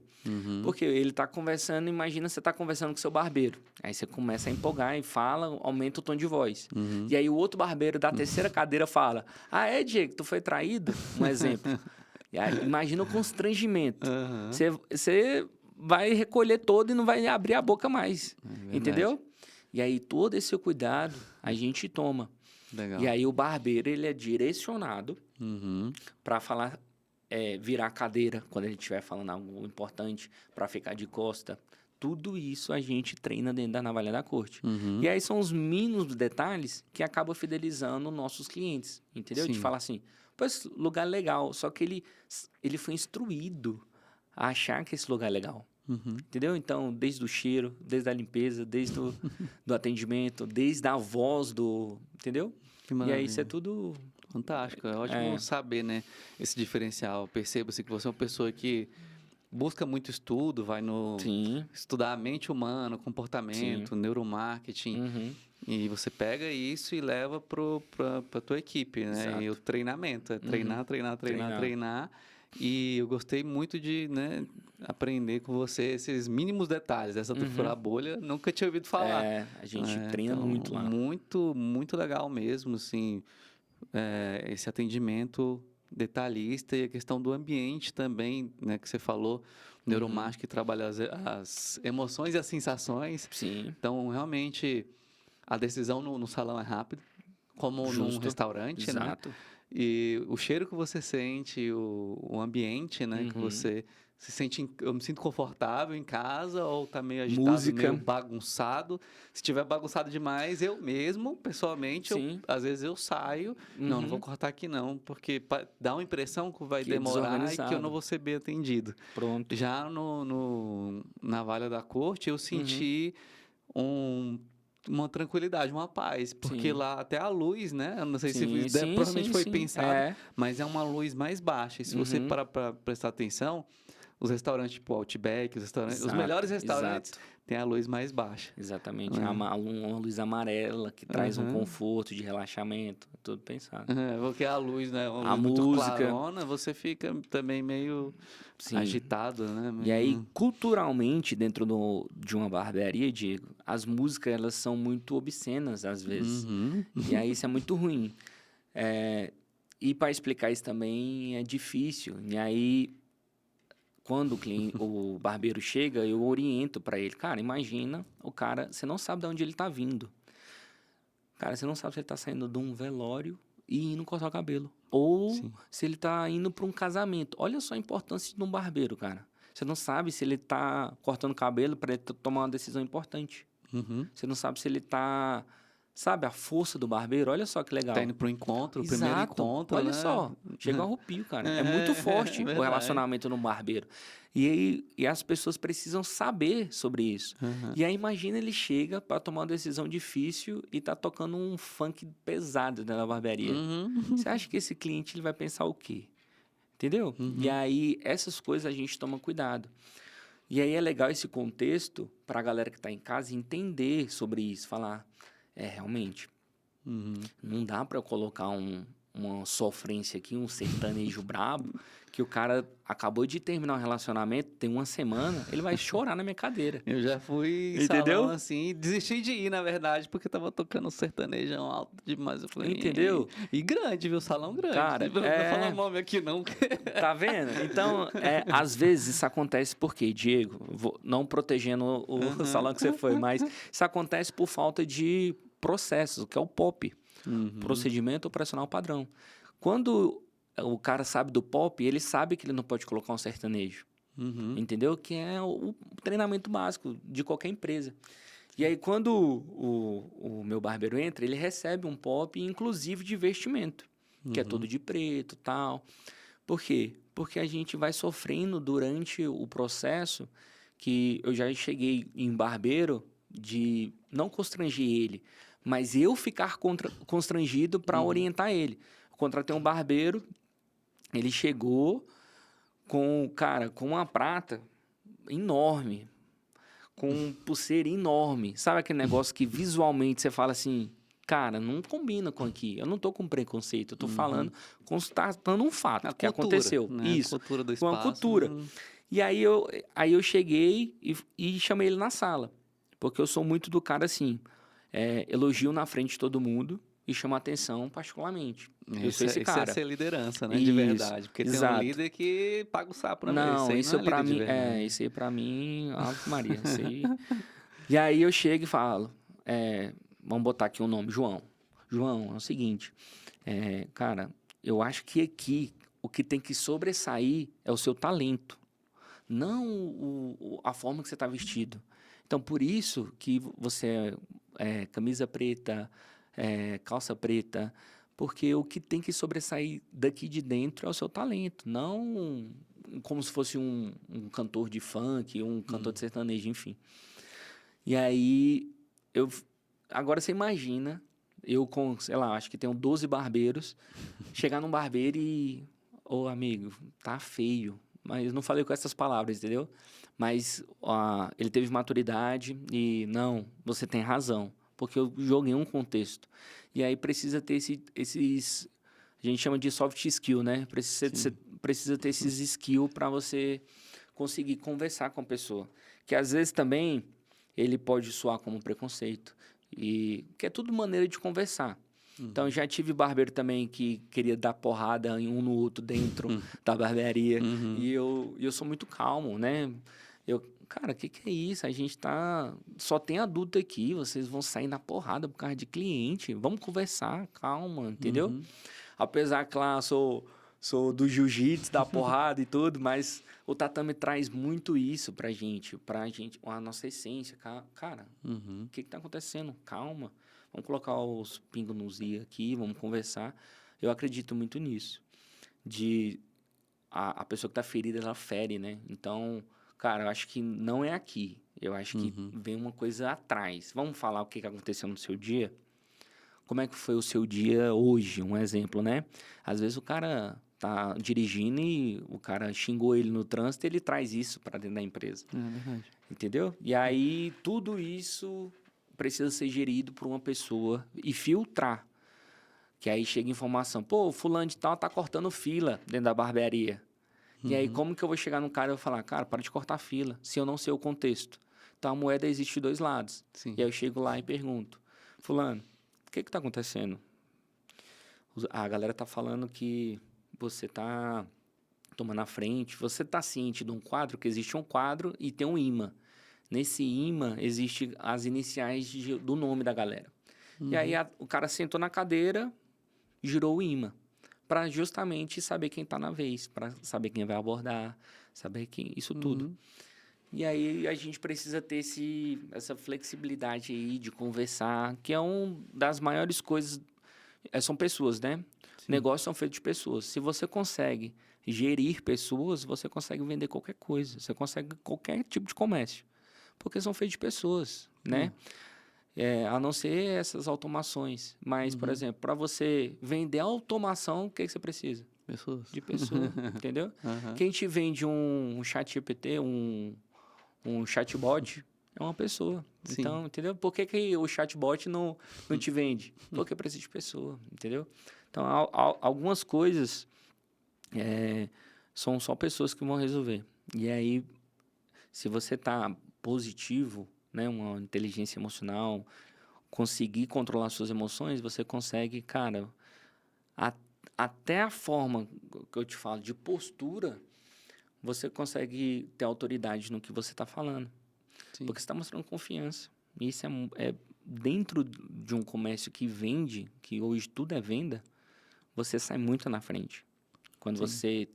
Porque ele está conversando, imagina você está conversando com seu barbeiro. Aí você começa a empolgar e fala, aumenta o tom de voz. E aí o outro barbeiro da terceira cadeira fala: Ah, é, Diego, tu foi traído? Um exemplo. E aí, imagina o constrangimento. Uhum. Você vai recolher todo e não vai abrir a boca mais. verdade. Entendeu? E aí, todo esse cuidado a gente toma. Legal. E aí, o barbeiro, ele é direcionado Uhum. para falar, virar a cadeira quando ele estiver falando algo importante, para ficar de costa. Tudo isso a gente treina dentro da navalha da corte. Uhum. E aí, são os mínimos detalhes que acabam fidelizando nossos clientes. Entendeu? Sim. De falar assim, pô, esse lugar é legal. Só que ele foi instruído a achar que esse lugar é legal. Uhum. Entendeu? Então, desde o cheiro, desde a limpeza, desde do atendimento, desde a voz do... Entendeu? Que E maravilha. aí, isso é tudo... Fantástico, é ótimo saber, né, esse diferencial. Perceba-se que você é uma pessoa que busca muito estudo, vai no Sim, estudar a mente humana, comportamento, neuromarketing, uhum, e você pega isso e leva para tua equipe, né? E o exato. treinamento, é treinar, treinar, treinar, Treinar. treinar. E eu gostei muito de, né, aprender com você esses mínimos detalhes. Essa do furar a bolha, nunca tinha ouvido falar. A gente É, treina então, muito lá. muito, muito legal mesmo, assim, esse atendimento detalhista e a questão do ambiente também, né, que você falou, neuromarketing que trabalha as emoções e as sensações. Sim, Então, realmente, a decisão no salão é rápida, como num justo. restaurante, né? Exato. E o cheiro que você sente, o ambiente, né, que você se sente, eu me sinto confortável em casa ou tá meio agitado, Música. meio bagunçado. Se tiver bagunçado demais, eu mesmo, pessoalmente, Sim. às vezes eu saio, não vou cortar aqui não, porque dá uma impressão que vai Que é demorar e que eu não desorganizado. vou ser bem atendido. Pronto. Já na Valha da Corte, eu senti uma tranquilidade, uma paz, porque Sim. lá até a luz, né? Eu não sei se Sim, provavelmente foi sim. pensado, mas é uma luz mais baixa. E se você parar para prestar atenção, os restaurantes tipo Outback, os melhores restaurantes têm a luz mais baixa. Exatamente. Uma luz amarela que traz um conforto de relaxamento. Tudo pensado. Porque a luz, né? Uma A luz muito música. clarona, você fica também meio agitado, né? E aí, culturalmente, dentro de uma barbearia, Diego, as músicas elas são muito obscenas às vezes. E aí isso é muito ruim. E para explicar isso também é difícil. E aí, quando o barbeiro chega, eu oriento para ele. Cara, imagina o cara, você não sabe de onde ele tá vindo. Cara, você não sabe se ele tá saindo de um velório e indo cortar o cabelo. Ou se ele tá indo para um casamento. Olha só a importância de um barbeiro, cara. Você não sabe se ele tá cortando o cabelo para ele tomar uma decisão importante. Você não sabe se ele tá Sabe, a força do barbeiro, olha só que legal. Tá indo pro encontro, o primeiro Exato. encontro, Olha né? só, chega a arrepio, cara. É muito forte o verdade. relacionamento no barbeiro. E as pessoas precisam saber sobre isso. Aham. E aí imagina ele chega para tomar uma decisão difícil e tá tocando um funk pesado dentro da barbearia. Uhum. Você acha que esse cliente ele vai pensar o quê? Entendeu? E aí essas coisas a gente toma cuidado. E aí é legal esse contexto para a galera que está em casa entender sobre isso, falar, realmente, Uhum. não dá para eu colocar uma sofrência aqui, um sertanejo brabo, que o cara acabou de terminar um relacionamento, tem uma semana, ele vai chorar na minha cadeira. Eu já fui em Entendeu? salão assim, desisti de ir, na verdade, porque tava tocando um sertanejão alto demais. Eu falei, Entendeu? E grande, viu? Salão grande. Cara, Não vou falar o nome aqui, não. Tá vendo? Então, às vezes isso acontece por quê, Diego? Não protegendo o salão que você foi, mas isso acontece por falta de processos, que é o POP, Procedimento Operacional Padrão. Quando o cara sabe do POP, ele sabe que ele não pode colocar um sertanejo, entendeu? Que é o treinamento básico de qualquer empresa. E aí, quando o meu barbeiro entra, ele recebe um POP, inclusive de vestimento, que é todo de preto e tal. Por quê? Porque a gente vai sofrendo durante o processo, que eu já cheguei em barbeiro de não constranger ele, mas eu ficar constrangido para orientar ele. Eu contratei um barbeiro, ele chegou com uma prata enorme, com pulseira enorme. Sabe aquele negócio que visualmente você fala assim, cara, não combina com aqui. Eu não tô com preconceito, eu tô falando, constatando um fato que aconteceu. Né? Isso. A cultura do Com espaço. a cultura. E aí eu cheguei e chamei ele na sala. Porque eu sou muito do cara assim, elogio na frente de todo mundo e chamo a atenção particularmente. Eu sou esse cara. Isso é ser liderança, né? De Isso, verdade. Porque tem um exato. líder que paga o sapo na mesa. Não, Isso aí não é líder de mim, verdade. isso aí pra mim, Ave Maria. Isso aí. E aí eu chego e falo, vamos botar aqui o nome, João. João, é o seguinte, cara, eu acho que aqui o que tem que sobressair é o seu talento, não a forma que você está vestido. Então, por isso que você camisa preta, calça preta, porque o que tem que sobressair daqui de dentro é o seu talento, não como se fosse um cantor de funk, um cantor de sertanejo, enfim. E aí, agora você imagina, eu com, sei lá, acho que tenho 12 barbeiros, chegar num barbeiro e, ô amigo, tá feio. Mas não falei com essas palavras, entendeu? Mas ele teve maturidade e, não, você tem razão, porque eu joguei um contexto. E aí precisa ter esses, a gente chama de soft skill, né? Precisa ter esses skills para você conseguir conversar com a pessoa. Que às vezes também ele pode soar como preconceito. E que é tudo maneira de conversar. Então, já tive barbeiro também que queria dar porrada em um no outro dentro da barbearia. E eu sou muito calmo, né? Cara, o que é isso? A gente só tem adulto aqui, vocês vão sair na porrada por causa de cliente. Vamos conversar, calma, entendeu? Apesar que lá sou do jiu-jitsu, da porrada e tudo, mas o tatame traz muito isso pra gente, a nossa essência. Cara, o que tá acontecendo? Calma, vamos colocar os pingos nos i aqui, vamos conversar. Eu acredito muito nisso, a pessoa que tá ferida, ela fere, né? Então, cara, eu acho que não é aqui, eu acho que vem uma coisa atrás. Vamos falar o que aconteceu no seu dia? Como é que foi o seu dia hoje? Um exemplo, né? Às vezes o cara tá dirigindo e o cara xingou ele no trânsito, ele traz isso para dentro da empresa. É verdade. Entendeu? E aí tudo isso precisa ser gerido por uma pessoa e filtrar. Que aí chega informação, pô, fulano de tal tá cortando fila dentro da barbearia. E aí como que eu vou chegar no cara e vou falar, cara, para de cortar fila, se eu não sei o contexto. Então a moeda existe de dois lados. Sim. E aí eu chego lá e pergunto, fulano, o que está acontecendo? A galera está falando que você está tomando a frente. Você está ciente de um quadro, que existe um quadro e tem um imã. Nesse imã, existem as iniciais do nome da galera. E aí o cara sentou na cadeira, girou o imã. Para justamente saber quem está na vez, para saber quem vai abordar, saber quem... Isso tudo. E aí a gente precisa ter essa flexibilidade aí de conversar, que é uma das maiores coisas. São pessoas, né? Sim. Negócios são feitos de pessoas. Se você consegue gerir pessoas, você consegue vender qualquer coisa. Você consegue qualquer tipo de comércio. Porque são feitos de pessoas, né? A não ser essas automações. Mas, por exemplo, para você vender automação, o que que você precisa? Pessoas. De pessoa, entendeu? Aham. Quem te vende um chat GPT, um chatbot, é uma pessoa. Sim. Então, entendeu? Por que, que o chatbot não te vende? Porque precisa de pessoa, entendeu? Então, algumas coisas são só pessoas que vão resolver. E aí, se você está positivo, né, uma inteligência emocional, conseguir controlar suas emoções, você consegue, cara, a- até a forma que eu te falo de postura, você consegue ter autoridade no que você está falando. Sim. Porque você está mostrando confiança. E isso é dentro de um comércio que vende, que hoje tudo é venda, você sai muito na frente. Quando Sim. você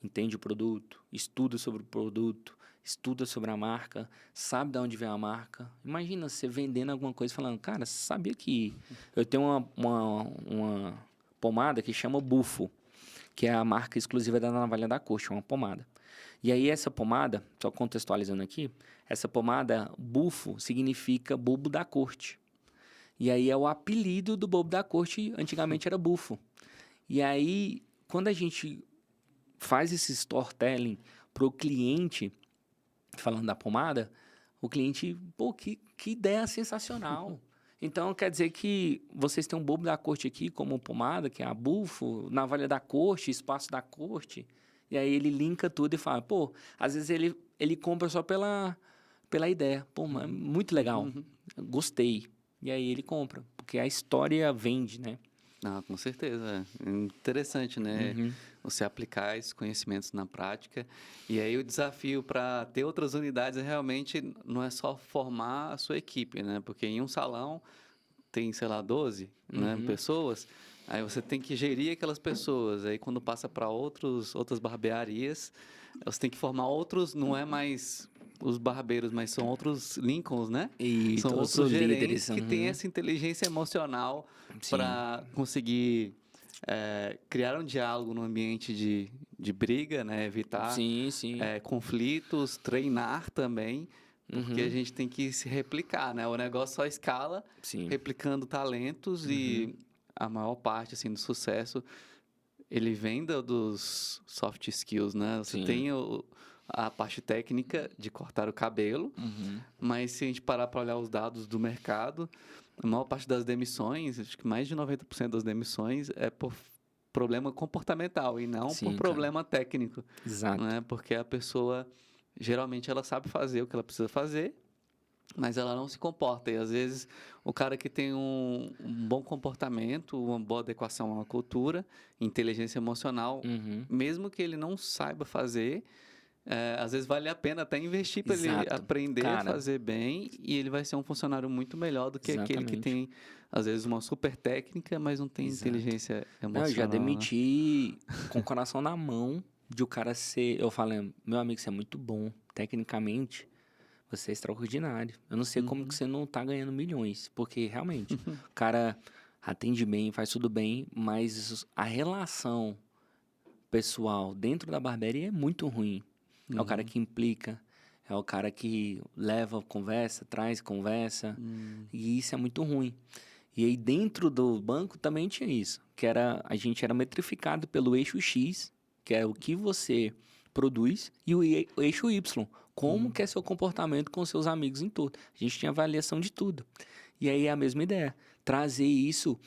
entende o produto, estuda sobre o produto, estuda sobre a marca, sabe de onde vem a marca. Imagina você vendendo alguma coisa e falando, cara, você sabia que eu tenho uma pomada que chama Bufo, que é a marca exclusiva da Navalha da Corte, uma pomada. E aí essa pomada, só contextualizando aqui, essa pomada Bufo significa bobo da corte. E aí é o apelido do bobo da corte, antigamente era Bufo. E aí, quando a gente faz esse storytelling pro cliente, falando da pomada, o cliente, pô, que ideia sensacional. Então, quer dizer que vocês têm um bobo da corte aqui, como pomada, que é a Bufo, navalha da corte, espaço da corte. E aí ele linka tudo e fala, pô, às vezes ele compra só pela ideia. Pô, mas muito legal, gostei. E aí ele compra, porque a história vende, né? Ah, com certeza. É interessante, né? Você aplicar esses conhecimentos na prática. E aí o desafio para ter outras unidades realmente não é só formar a sua equipe, né? Porque em um salão tem, sei lá, 12, né, pessoas. Aí você tem que gerir aquelas pessoas. Aí quando passa para outras barbearias, você tem que formar outros, não é mais os barbeiros, mas são outros Lincolns, né? E São todos outros os gerentes líderes. que têm essa inteligência emocional Sim. para conseguir criar um diálogo no ambiente de briga, né? Evitar Sim, sim. conflitos, treinar também, porque a gente tem que se replicar, né? O negócio só escala Sim. replicando talentos e a maior parte assim do sucesso ele vem dos soft skills, né? Você Sim. tem a parte técnica de cortar o cabelo, mas se a gente parar para olhar os dados do mercado, a maior parte das demissões, acho que mais de 90% das demissões é por problema comportamental e não por Sim, cara. problema técnico, Exato. né? Porque a pessoa geralmente ela sabe fazer o que ela precisa fazer, mas ela não se comporta. E às vezes o cara que tem um bom comportamento, uma boa adequação à cultura, inteligência emocional, mesmo que ele não saiba fazer, às vezes vale a pena até investir para ele Exato. aprender a Cara, fazer bem e ele vai ser um funcionário muito melhor do que aquele que exatamente. tem, às vezes, uma super técnica, mas não tem Exato. inteligência Não, eu já emocional, né? demiti com o coração na mão de o cara ser. Eu falei, meu amigo, você é muito bom. Tecnicamente, você é extraordinário. Eu não sei como que Uhum. você não tá ganhando milhões. Porque realmente, o cara atende bem, faz tudo bem, mas a relação pessoal dentro da barbearia é muito ruim. É o cara Uhum. que implica, é o cara que leva conversa, traz conversa, Hum. e isso é muito ruim. E aí dentro do banco também tinha isso, que era a gente era metrificado pelo eixo X, que é o que você produz, e o eixo Y, como que é seu comportamento com seus amigos em tudo. A gente tinha avaliação de tudo. E aí é a mesma ideia, trazer isso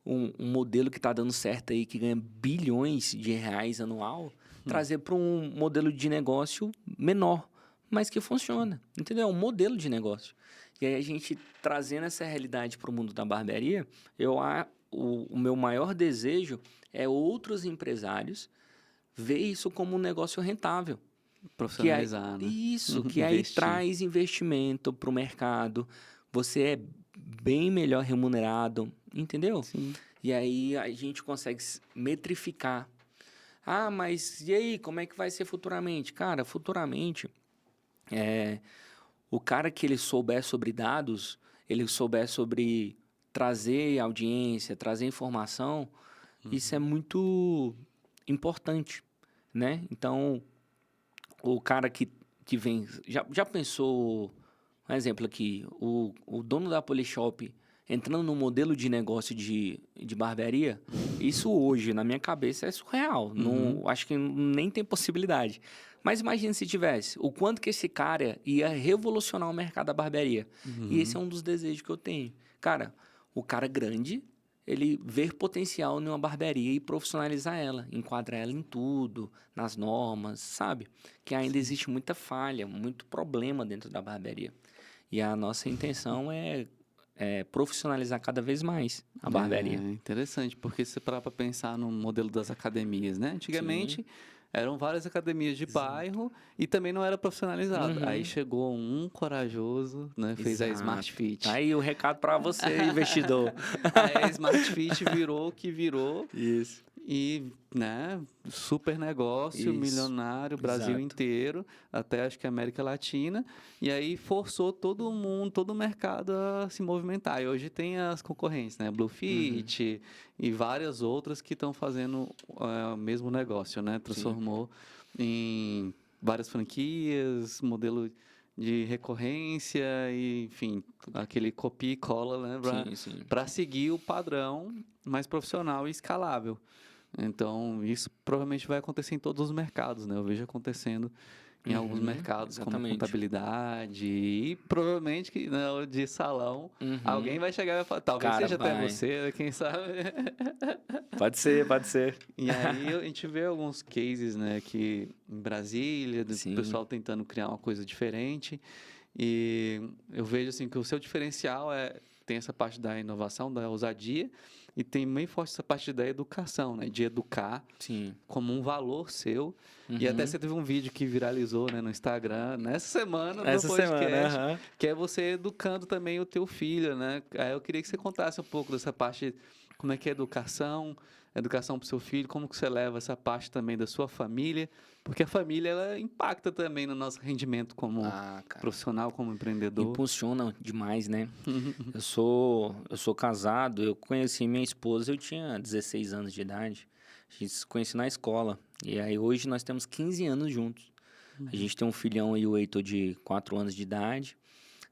um modelo que está dando certo aí, que ganha bilhões de reais anual, trazer para um modelo de negócio menor, mas que funciona, entendeu? É um modelo de negócio. E aí a gente trazendo essa realidade para o mundo da barbearia, o meu maior desejo é outros empresários ver isso como um negócio rentável. Que aí, Profissionalizar, né? isso, que aí Investir. traz investimento para o mercado, você é bem melhor remunerado, entendeu? Sim. E aí a gente consegue metrificar. Ah, mas e aí, como é que vai ser futuramente? Cara, futuramente O cara que ele souber sobre dados, ele souber sobre trazer audiência, trazer informação, isso é muito importante, né? Então, o cara que vem... Já pensou, um exemplo aqui, o dono da Polishop entrando no modelo de negócio de barbearia? Isso hoje, na minha cabeça, é surreal. Não, acho que nem tem possibilidade. Mas imagine se tivesse. O quanto que esse cara ia revolucionar o mercado da barbearia. E esse é um dos desejos que eu tenho. Cara, o cara grande, ele ver potencial numa barbearia e profissionalizar ela, enquadrar ela em tudo, nas normas, sabe? Que ainda existe muita falha, muito problema dentro da barbearia. E a nossa intenção é profissionalizar cada vez mais a barbearia. É interessante, porque se você parar para pensar no modelo das academias, né? Sim. Antigamente eram várias academias de bairro e também não era profissionalizado. Aí chegou um corajoso, né? Fez a Smart Exato. Fit. Tá aí o recado para você, investidor. Aí a Smart Fit virou o que virou Isso. e, né? Super negócio, Isso. milionário, Brasil Exato. inteiro, até acho que América Latina. E aí forçou todo mundo, todo o mercado a se movimentar. E hoje tem as concorrentes, né? Bluefit e várias outras que estão fazendo o mesmo negócio, né? Transformou em várias franquias, modelo de recorrência e, enfim, aquele copia e cola, né? Sim, sim. Para seguir o padrão mais profissional e escalável. Então, isso provavelmente vai acontecer em todos os mercados, né? Eu vejo acontecendo em alguns mercados, como Exatamente. contabilidade e provavelmente que na hora de salão, alguém vai chegar e vai falar, talvez Cara, seja até vai. você, quem sabe? Pode ser, pode ser. E aí a gente vê alguns cases, né, que em Brasília, do Sim. pessoal tentando criar uma coisa diferente. E eu vejo assim que o seu diferencial tem essa parte da inovação, da ousadia, e tem bem forte essa parte da educação, né, de educar Sim. como um valor seu. E até você teve um vídeo que viralizou, né, no Instagram nessa semana do Essa semana, podcast, aham. que é você educando também o teu filho, né? Aí eu queria que você contasse um pouco dessa parte, como é que é a educação para o seu filho, como que você leva essa parte também da sua família, porque a família ela impacta também no nosso rendimento como Ah, cara. profissional, como empreendedor. Impulsiona demais, né? Eu sou casado, eu conheci minha esposa, eu tinha 16 anos de idade. A gente se conhece na escola. E aí hoje nós temos 15 anos juntos. A gente tem um filhão aí, o Heitor, de 4 anos de idade.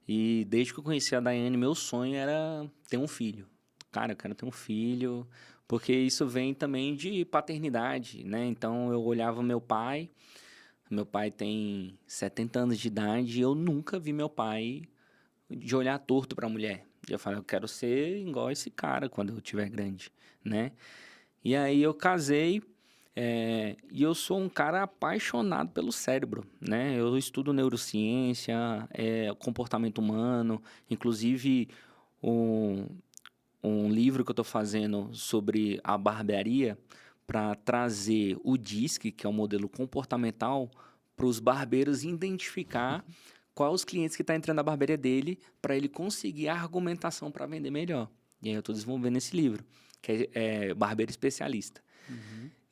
E desde que eu conheci a Daiane, meu sonho era ter um filho. Cara, eu quero ter um filho, porque isso vem também de paternidade, né? Então eu olhava meu pai tem 70 anos de idade e eu nunca vi meu pai de olhar torto para a mulher. Eu falei, eu quero ser igual esse cara quando eu tiver grande, né? E aí eu casei, e eu sou um cara apaixonado pelo cérebro, né? Eu estudo neurociência, comportamento humano, inclusive um, um livro que eu estou fazendo sobre a barbearia para trazer o DISC, que é o modelo comportamental, para os barbeiros identificar quais os clientes que estão entrando na barbearia dele para ele conseguir a argumentação para vender melhor. E aí eu estou desenvolvendo esse livro, que é Barbeiro Especialista.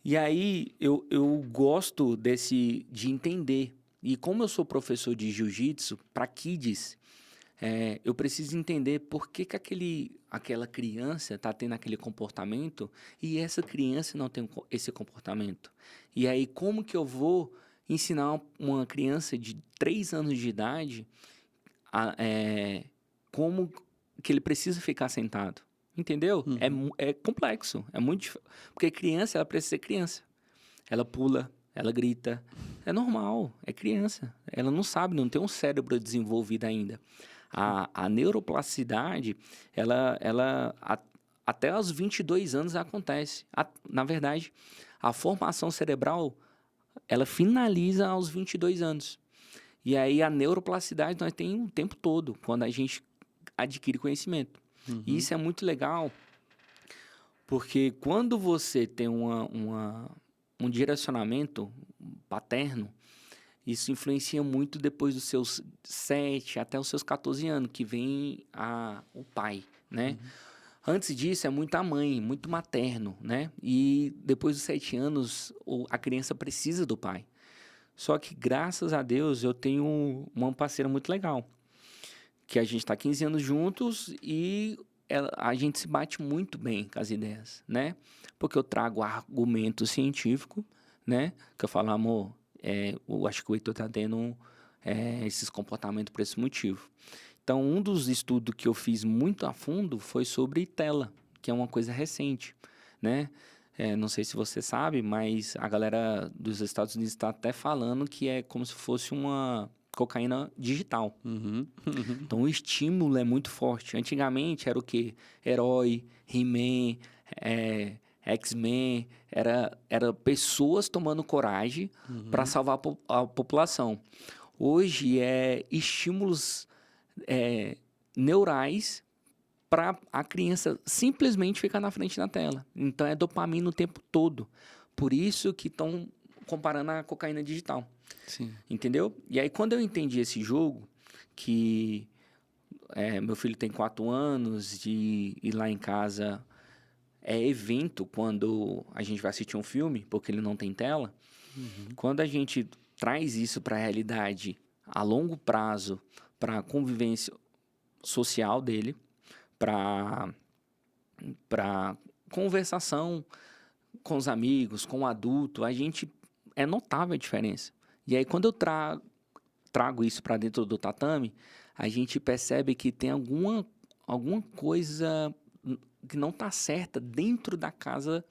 E aí eu gosto de entender. E como eu sou professor de jiu-jitsu para kids, eu preciso entender por que aquela criança está tendo aquele comportamento e essa criança não tem esse comportamento. E aí, como que eu vou ensinar uma criança de 3 anos de idade como que ele precisa ficar sentado? Entendeu? É complexo. É muito porque criança, ela precisa ser criança. Ela pula, ela grita. É normal, é criança. Ela não sabe, não tem um cérebro desenvolvido ainda. A neuroplasticidade, até aos 22 anos acontece. Na verdade, a formação cerebral, ela finaliza aos 22 anos. E aí a neuroplasticidade nós tem o tempo todo, quando a gente adquire conhecimento. E isso é muito legal, porque quando você tem um direcionamento paterno, isso influencia muito depois dos seus 7 até os seus 14 anos, que vem o pai, né? Antes disso, é muito a mãe, muito materno, né? E depois dos 7 anos, a criança precisa do pai. Só que, graças a Deus, eu tenho uma parceira muito legal. Que a gente está 15 anos juntos e a gente se bate muito bem com as ideias, né? Porque eu trago argumento científico, né? Que eu falo, amor, eu acho que o Heitor está tendo esses comportamentos por esse motivo. Então, um dos estudos que eu fiz muito a fundo foi sobre tela, que é uma coisa recente, né? Não sei se você sabe, mas a galera dos Estados Unidos está até falando que é como se fosse uma cocaína digital. Uhum. Então, o estímulo é muito forte. Antigamente era o quê? Herói, He-Man, X-Men. Era pessoas tomando coragem para salvar a população. Hoje é estímulos neurais para a criança simplesmente ficar na frente da tela. Então, é dopamina o tempo todo. Por isso que estão comparando a cocaína digital. Sim. Entendeu? E aí, quando eu entendi esse jogo, que meu filho tem 4 anos e lá em casa é evento quando a gente vai assistir um filme, porque ele não tem tela. Quando a gente traz isso para a realidade a longo prazo, para a convivência social dele, para conversação com os amigos, com o adulto, é notável a diferença. E aí, quando eu trago isso para dentro do tatame, a gente percebe que tem alguma coisa que não está certa dentro da casa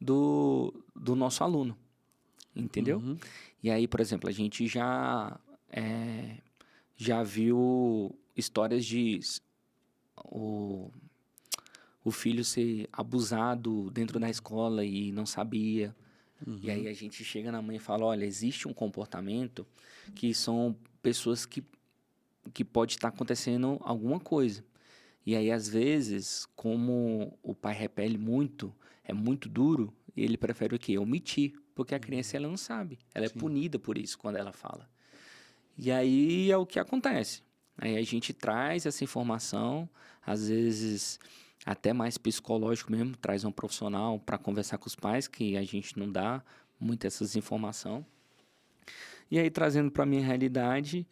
do nosso aluno, entendeu? Uhum. E aí, por exemplo, a gente já viu histórias de o filho ser abusado dentro da escola e não sabia. E aí a gente chega na mãe e fala, olha, existe um comportamento que são pessoas que pode estar acontecendo alguma coisa. E aí, às vezes, como o pai repele muito, é muito duro, ele prefere o quê? Omitir. Porque a criança, ela não sabe. Ela é Sim. punida por isso quando ela fala. E aí é o que acontece. Aí a gente traz essa informação, às vezes até mais psicológico mesmo, traz um profissional para conversar com os pais, que a gente não dá muito essas informações. E aí, trazendo para a minha realidade,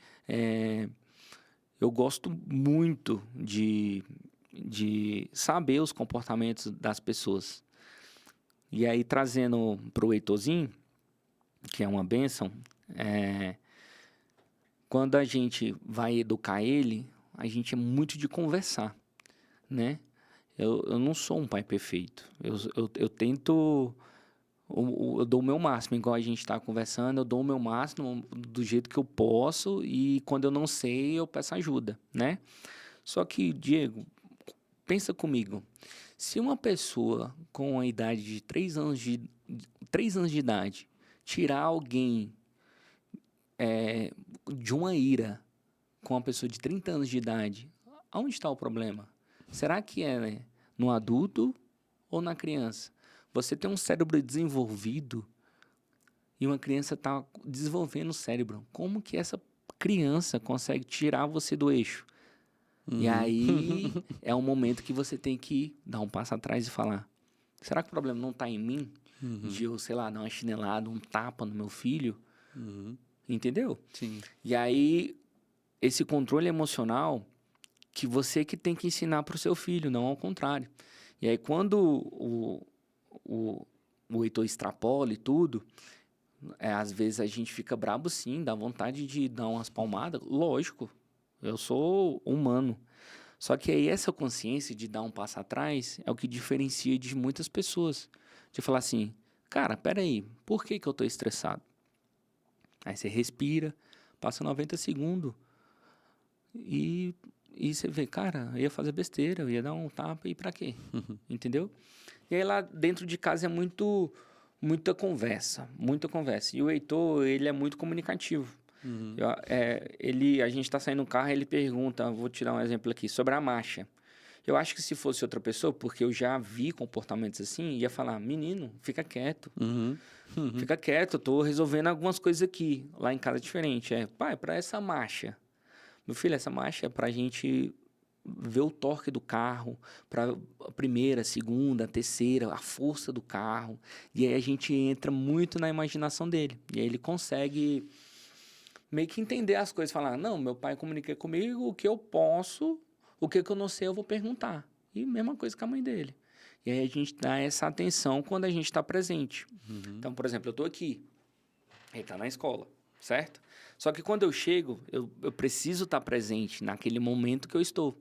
eu gosto muito de saber os comportamentos das pessoas. E aí, trazendo para o Heitorzinho, que é uma bênção, quando a gente vai educar ele, a gente é muito de conversar, né? Eu não sou um pai perfeito. Eu tento... Eu dou o meu máximo, igual a gente está conversando, eu dou o meu máximo do jeito que eu posso e quando eu não sei, eu peço ajuda, né? Só que, Diego, pensa comigo. Se uma pessoa com a idade de 3 anos de idade tirar alguém de uma ira com uma pessoa de 30 anos de idade, aonde está o problema? Será que é no adulto ou na criança? Você tem um cérebro desenvolvido e uma criança está desenvolvendo o cérebro. Como que essa criança consegue tirar você do eixo? E aí é um momento que você tem que dar um passo atrás e falar: será que o problema não está em mim? De eu, sei lá, dar uma chinelada, um tapa no meu filho? Entendeu? Sim. E aí, esse controle emocional que você que tem que ensinar para o seu filho, não ao contrário. E aí, quando o Heitor extrapola e tudo, às vezes a gente fica brabo sim, dá vontade de dar umas palmadas, lógico, eu sou humano. Só que aí essa consciência de dar um passo atrás é o que diferencia de muitas pessoas. De falar assim, cara, peraí, por que eu tô estressado? Aí você respira, passa 90 segundos e você vê, cara, eu ia fazer besteira, eu ia dar um tapa e pra quê? Entendeu? E aí lá dentro de casa é muita conversa. E o Heitor, ele é muito comunicativo. A gente está saindo no carro, ele pergunta, vou tirar um exemplo aqui, sobre a marcha. Eu acho que se fosse outra pessoa, porque eu já vi comportamentos assim, ia falar, menino, fica quieto. Fica quieto, eu tô resolvendo algumas coisas aqui. Lá em casa é diferente. Pai, para essa marcha. Meu filho, essa marcha é pra gente ver o torque do carro, para a primeira, segunda, terceira, a força do carro. E aí a gente entra muito na imaginação dele. E aí ele consegue meio que entender as coisas, falar, não, meu pai comunica comigo, o que eu posso, o que eu não sei eu vou perguntar. E mesma coisa com a mãe dele. E aí a gente dá essa atenção quando a gente está presente. Então, por exemplo, eu estou aqui, ele está na escola, certo? Só que quando eu chego, eu preciso estar presente naquele momento que eu estou.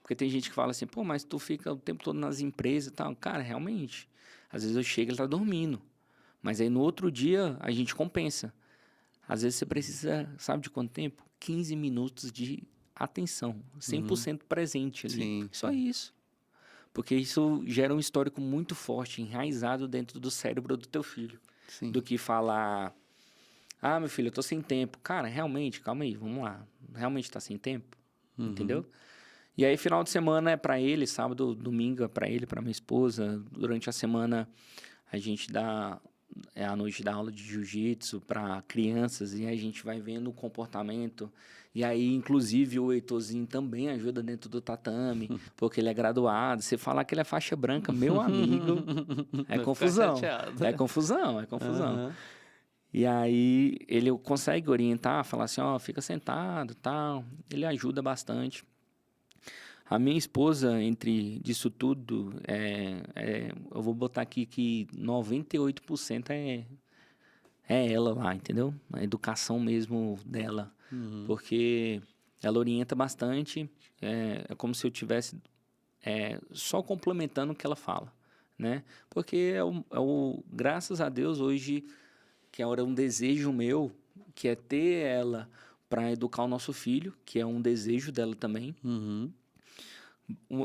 Porque tem gente que fala assim, pô, mas tu fica o tempo todo nas empresas e tal. Cara, realmente, às vezes eu chego e ele está dormindo. Mas aí no outro dia a gente compensa. Às vezes você precisa, sabe de quanto tempo? 15 minutos de atenção, 100% presente ali. Sim, Só sim. isso. Porque isso gera um histórico muito forte, enraizado dentro do cérebro do teu filho. Sim. Do que falar, ah, meu filho, eu tô sem tempo. Cara, realmente, calma aí, vamos lá. Realmente tá sem tempo? Entendeu? E aí, final de semana é pra ele, sábado, domingo é pra ele, pra minha esposa. Durante a semana, a gente dá, à noite dá aula de jiu-jitsu para crianças e aí a gente vai vendo o comportamento. E aí, inclusive, o Heitorzinho também ajuda dentro do tatame, porque ele é graduado. Você falar que ele é faixa branca, meu amigo, é Vai ficar confusão. chateado. É confusão, é confusão. Aham. E aí, ele consegue orientar, falar assim, ó, fica sentado, tal. Ele ajuda bastante. A minha esposa, entre disso tudo, eu vou botar aqui que 98% é ela lá, entendeu? A educação mesmo dela. Porque ela orienta bastante, é como se eu tivesse só complementando o que ela fala, né? Porque graças a Deus, hoje, que era um desejo meu, que é ter ela para educar o nosso filho, que é um desejo dela também, Uhum.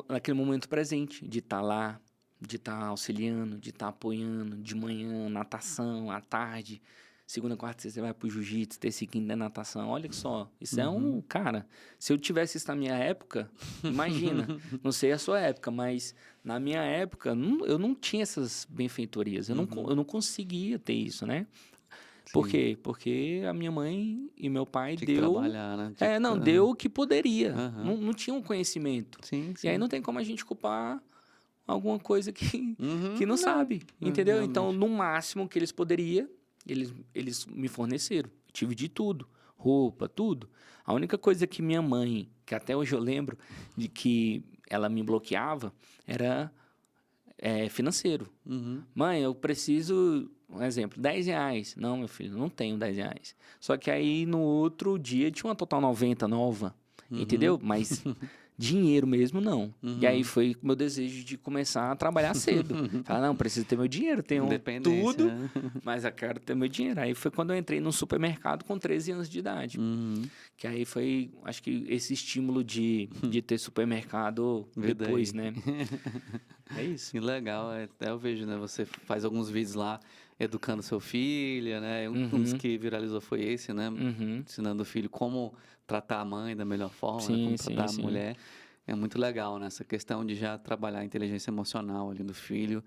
naquele momento presente, de estar lá, de estar auxiliando, de estar apoiando, de manhã, natação, à tarde, segunda, quarta, sexta, você vai pro jiu-jitsu, terça e quinta é natação. Olha só, isso é cara, se eu tivesse isso na minha época, imagina, não sei a sua época, mas na minha época, eu não tinha essas benfeitorias, eu não conseguia ter isso, né? Por Sim. quê? Porque a minha mãe e meu pai Tinha que deu... trabalhar, né? Tinha que não, tra- deu o que poderia. Aham. Não tinha um conhecimento. Sim, E aí sim. não tem como a gente culpar alguma coisa que não Não, sabe, entendeu? Então, realmente. no máximo que eles poderiam, eles me forneceram. Eu tive de tudo. Roupa, tudo. A única coisa que minha mãe, que até hoje eu lembro, de que ela me bloqueava, era financeiro. Mãe, eu preciso, um exemplo, R$ 10. Não, meu filho, não tenho R$ 10. Só que aí no outro dia tinha uma Total 90 nova, entendeu? Mas dinheiro mesmo não. E aí foi o meu desejo de começar a trabalhar cedo. Falar, não, preciso ter meu dinheiro, tenho Independência, tudo, né? mas eu quero ter meu dinheiro. Aí foi quando eu entrei num supermercado com 13 anos de idade. Que aí foi, acho que esse estímulo de ter supermercado Vida depois, aí. né? É isso. Que legal, até eu vejo, né? Você faz alguns vídeos lá educando seu filho, né? Um dos que viralizou foi esse, né? Ensinando o filho como tratar a mãe da melhor forma, né? Sim, Como sim, tratar a sim. mulher. É muito legal, né? Essa questão de já trabalhar a inteligência emocional ali do filho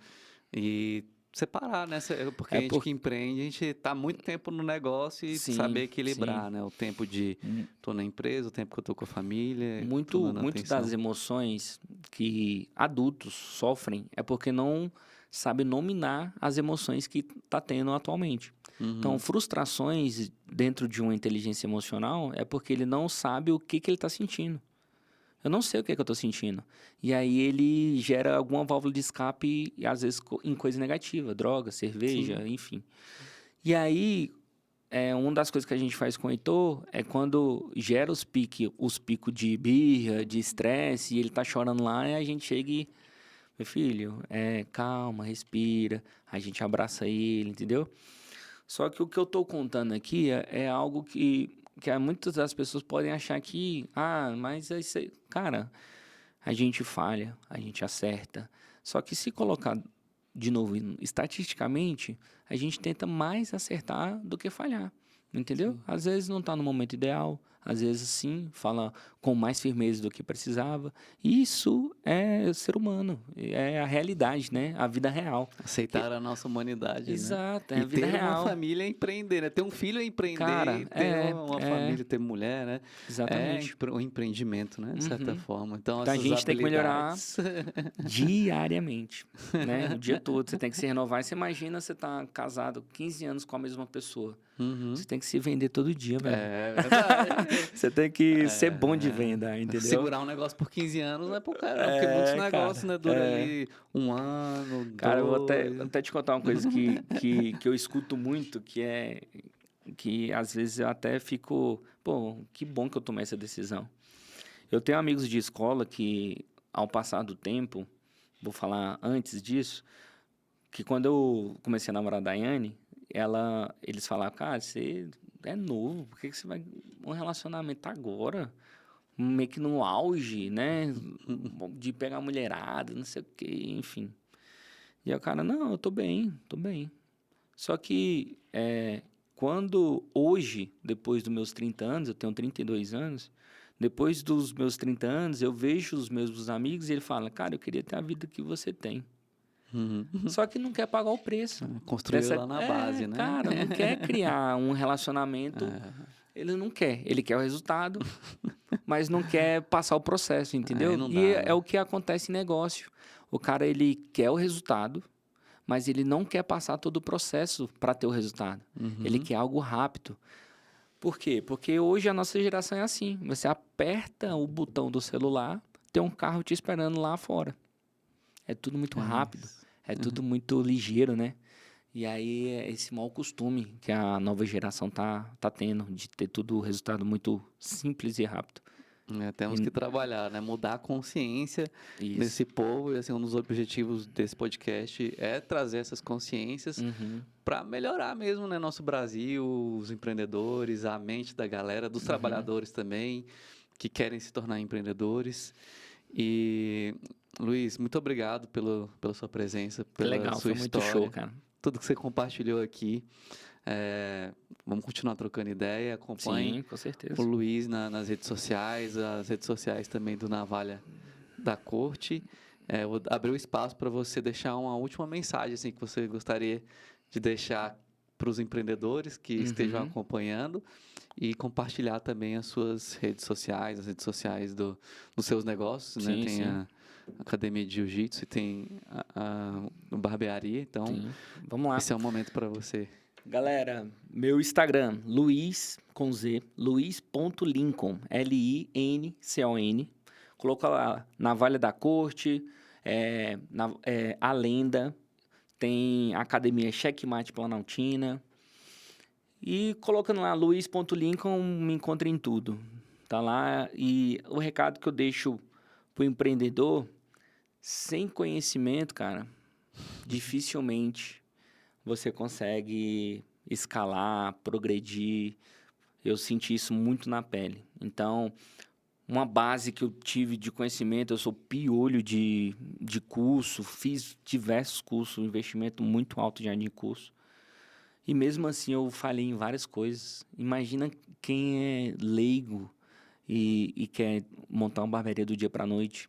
e separar, né? Porque a É gente por... que empreende, a gente tá muito tempo no negócio e Sim, saber sim. equilibrar, né? O tempo de tô na empresa, o tempo que eu tô com a família, tô Muito, dando muito das atenção. emoções que adultos sofrem é porque não sabe nominar as emoções que tá tendo atualmente. Então, frustrações dentro de uma inteligência emocional é porque ele não sabe o que ele está sentindo. Eu não sei o que eu estou sentindo. E aí ele gera alguma válvula de escape, e às vezes em coisa negativa, droga, cerveja, Sim. enfim. E aí, uma das coisas que a gente faz com o Heitor é quando gera os picos de birra, de estresse, e ele tá chorando lá, e a gente chega e, meu filho, calma, respira, a gente abraça ele, entendeu? Só que o que eu tô contando aqui é algo que muitas das pessoas podem achar que, mas é isso aí. Cara, a gente falha, a gente acerta. Só que se colocar de novo, estatisticamente, a gente tenta mais acertar do que falhar. Entendeu? Sim. Às vezes não está no momento ideal, às vezes sim, fala com mais firmeza do que precisava. Isso é ser humano, é a realidade, né? A vida real. Aceitar a nossa humanidade, né? Exato, é E a vida ter uma real. família e empreender, né? Ter um filho é empreender, Cara, e ter uma família, ter mulher, né? É exatamente. um empreendimento, né? De certa Uhum. forma. Então, Então a essas gente tem que melhorar habilidades... diariamente, né? O dia todo. Você tem que se renovar. E você imagina você tá casado 15 anos com a mesma pessoa. Uhum. Você tem que se vender todo dia, velho. É verdade. Você tem que ser bom de venda, É. entendeu? Segurar um negócio por 15 anos não é pro caramba, porque muitos É, negócios, cara. né, duram ali 1 ano, Cara, eu vou até, 2. até te contar uma coisa que eu escuto muito, que é que às vezes eu até fico, pô, que bom que eu tomei essa decisão. Eu tenho amigos de escola que, ao passar do tempo, vou falar antes disso, que quando eu comecei a namorar a Daiane, eles falavam, cara, você é novo, por que você vai um relacionamento agora? Meio que no auge, né? De pegar mulherada, não sei o quê, enfim. E aí o cara, não, eu tô bem, tô bem. Só que quando hoje, depois dos meus 30 anos, eu tenho 32 anos, depois dos meus 30 anos, eu vejo os meus amigos e ele fala, cara, eu queria ter a vida que você tem. Uhum. Só que não quer pagar o preço. Construiu lá na base, né? Cara, não quer criar um relacionamento. É. Ele não quer. Ele quer o resultado, mas não quer passar o processo, Aí entendeu? não E dá, é né? o que acontece em negócio. O cara, ele quer o resultado, mas ele não quer passar todo o processo para ter o resultado. Ele Uhum. quer algo rápido. Por quê? Porque hoje a nossa geração é assim. Você aperta o botão do celular, tem um carro te esperando lá fora. É tudo muito É rápido, isso. é tudo muito ligeiro, né? E aí é esse mau costume que a nova geração tá tendo, de ter tudo o resultado muito simples e rápido. É, temos E- que trabalhar, né? Mudar a consciência Isso. desse povo. E assim, um dos objetivos desse podcast é trazer essas consciências Uhum, para melhorar mesmo, né? Nosso Brasil, os empreendedores, a mente da galera, dos uhum. trabalhadores também, que querem se tornar empreendedores. E, Luiz, muito obrigado pela sua presença, Que pela legal, sua foi muito show, história, cara. tudo que você compartilhou aqui. É, vamos continuar trocando ideia. Acompanhe Sim, com o certeza. Luiz nas redes sociais, as redes sociais também do Navalha da Corte. Eu vou abrir o espaço para você deixar uma última mensagem assim, que você gostaria de deixar para os empreendedores que estejam Uhum. acompanhando e compartilhar também as suas redes sociais, as redes sociais dos seus negócios, né? Sim, Tem sim, a academia de jiu-jitsu e tem a barbearia, então sim. Vamos lá. esse é o momento para você. Galera, meu Instagram, Luiz, com Z, luiz.lincoln, Lincon. Coloca lá, Navalha da Corte, A Lenda, tem a Academia Checkmate Planaltina. E colocando lá, luiz.lincoln, me encontra em tudo. Tá lá, e o recado que eu deixo pro empreendedor, sem conhecimento, cara, dificilmente você consegue escalar, progredir. Eu senti isso muito na pele. Então, uma base que eu tive de conhecimento, eu sou piolho de curso, fiz diversos cursos, investimento muito alto já de curso. E mesmo assim eu falhei em várias coisas. Imagina quem é leigo e quer montar uma barbearia do dia para noite,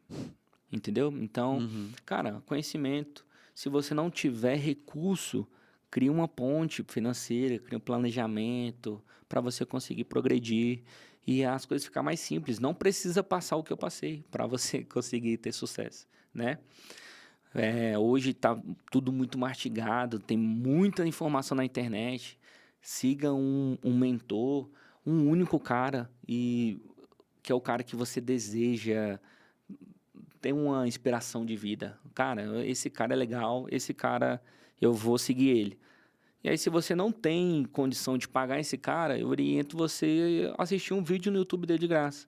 entendeu? Então, Uhum. cara, conhecimento. Se você não tiver recurso, cria uma ponte financeira, cria um planejamento para você conseguir progredir e as coisas ficar mais simples. Não precisa passar o que eu passei para você conseguir ter sucesso, né? Hoje está tudo muito mastigado, tem muita informação na internet. Siga um mentor, um único cara, e que é o cara que você deseja ter uma inspiração de vida. Cara, esse cara é legal, esse cara eu vou seguir ele. E aí, se você não tem condição de pagar esse cara, eu oriento você a assistir um vídeo no YouTube dele de graça.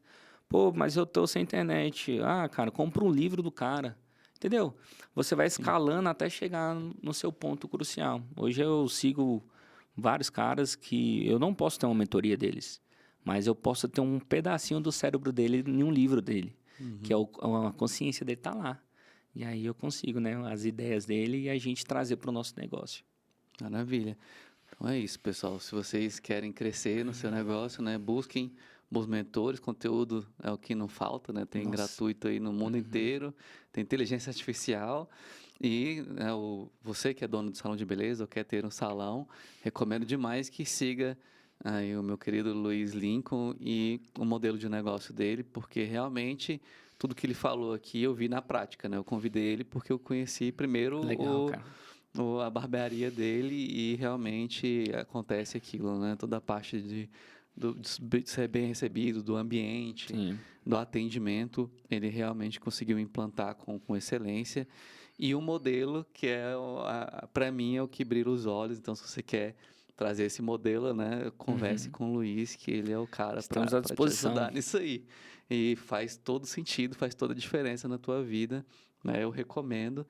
Pô, mas eu tô sem internet. Ah, cara, compra um livro do cara. Entendeu? Você vai Sim. escalando até chegar no seu ponto crucial. Hoje eu sigo vários caras que eu não posso ter uma mentoria deles, mas eu posso ter um pedacinho do cérebro dele em um livro dele, que é Uhum. a consciência dele tá lá. E aí eu consigo, né, as ideias dele e a gente trazer para o nosso negócio. Maravilha. Então é isso, pessoal. Se vocês querem crescer no seu negócio, né, busquem bons mentores, conteúdo é o que não falta, né? Tem Nossa. gratuito aí no mundo inteiro, tem inteligência artificial e né, você que é dono de salão de beleza ou quer ter um salão, recomendo demais que siga aí o meu querido Luiz Lincoln e o modelo de negócio dele, porque realmente tudo que ele falou aqui eu vi na prática, né? Eu convidei ele porque eu conheci primeiro Legal, cara. a barbearia dele e realmente acontece aquilo, né? Toda a parte de ser bem recebido, do ambiente, Sim. do atendimento, ele realmente conseguiu implantar com excelência. E um modelo que para mim, é o que brilha os olhos. Então, se você quer trazer esse modelo, né, converse com o Luiz, que ele é o cara para Estamos à te disposição. ajudar nisso aí. E faz todo sentido, faz toda a diferença na tua vida, né? Eu recomendo.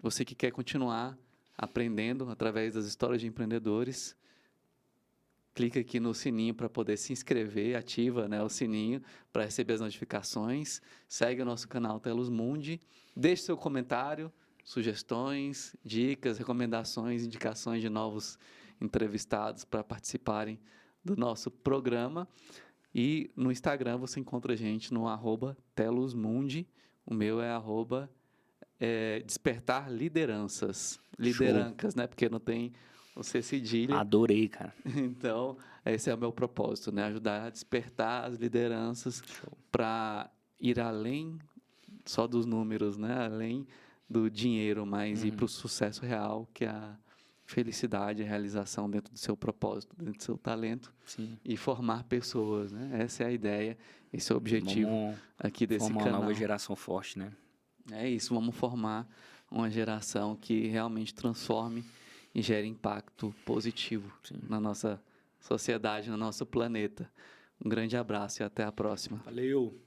Você que quer continuar aprendendo através das histórias de empreendedores, clica aqui no sininho para poder se inscrever, ativa, né, o sininho para receber as notificações, segue o nosso canal Telos Mundi, deixe seu comentário, sugestões, dicas, recomendações, indicações de novos entrevistados para participarem do nosso programa. E no Instagram você encontra a gente no @telosmundi, o meu é despertar lideranças. Liderancas, né? Porque não tem o C cedilha. Adorei, cara. Então, esse é o meu propósito, né? Ajudar a despertar as lideranças para ir além só dos números, né? Além do dinheiro, mas ir para o sucesso real, que é a felicidade, a realização dentro do seu propósito, dentro do seu talento. Sim. E formar pessoas, né? Essa é a ideia, esse é o objetivo Vamos aqui desse formar canal. uma nova geração forte, né? É isso, vamos formar uma geração que realmente transforme e gere impacto positivo na nossa sociedade, no nosso planeta. Um grande abraço e até a próxima. Valeu!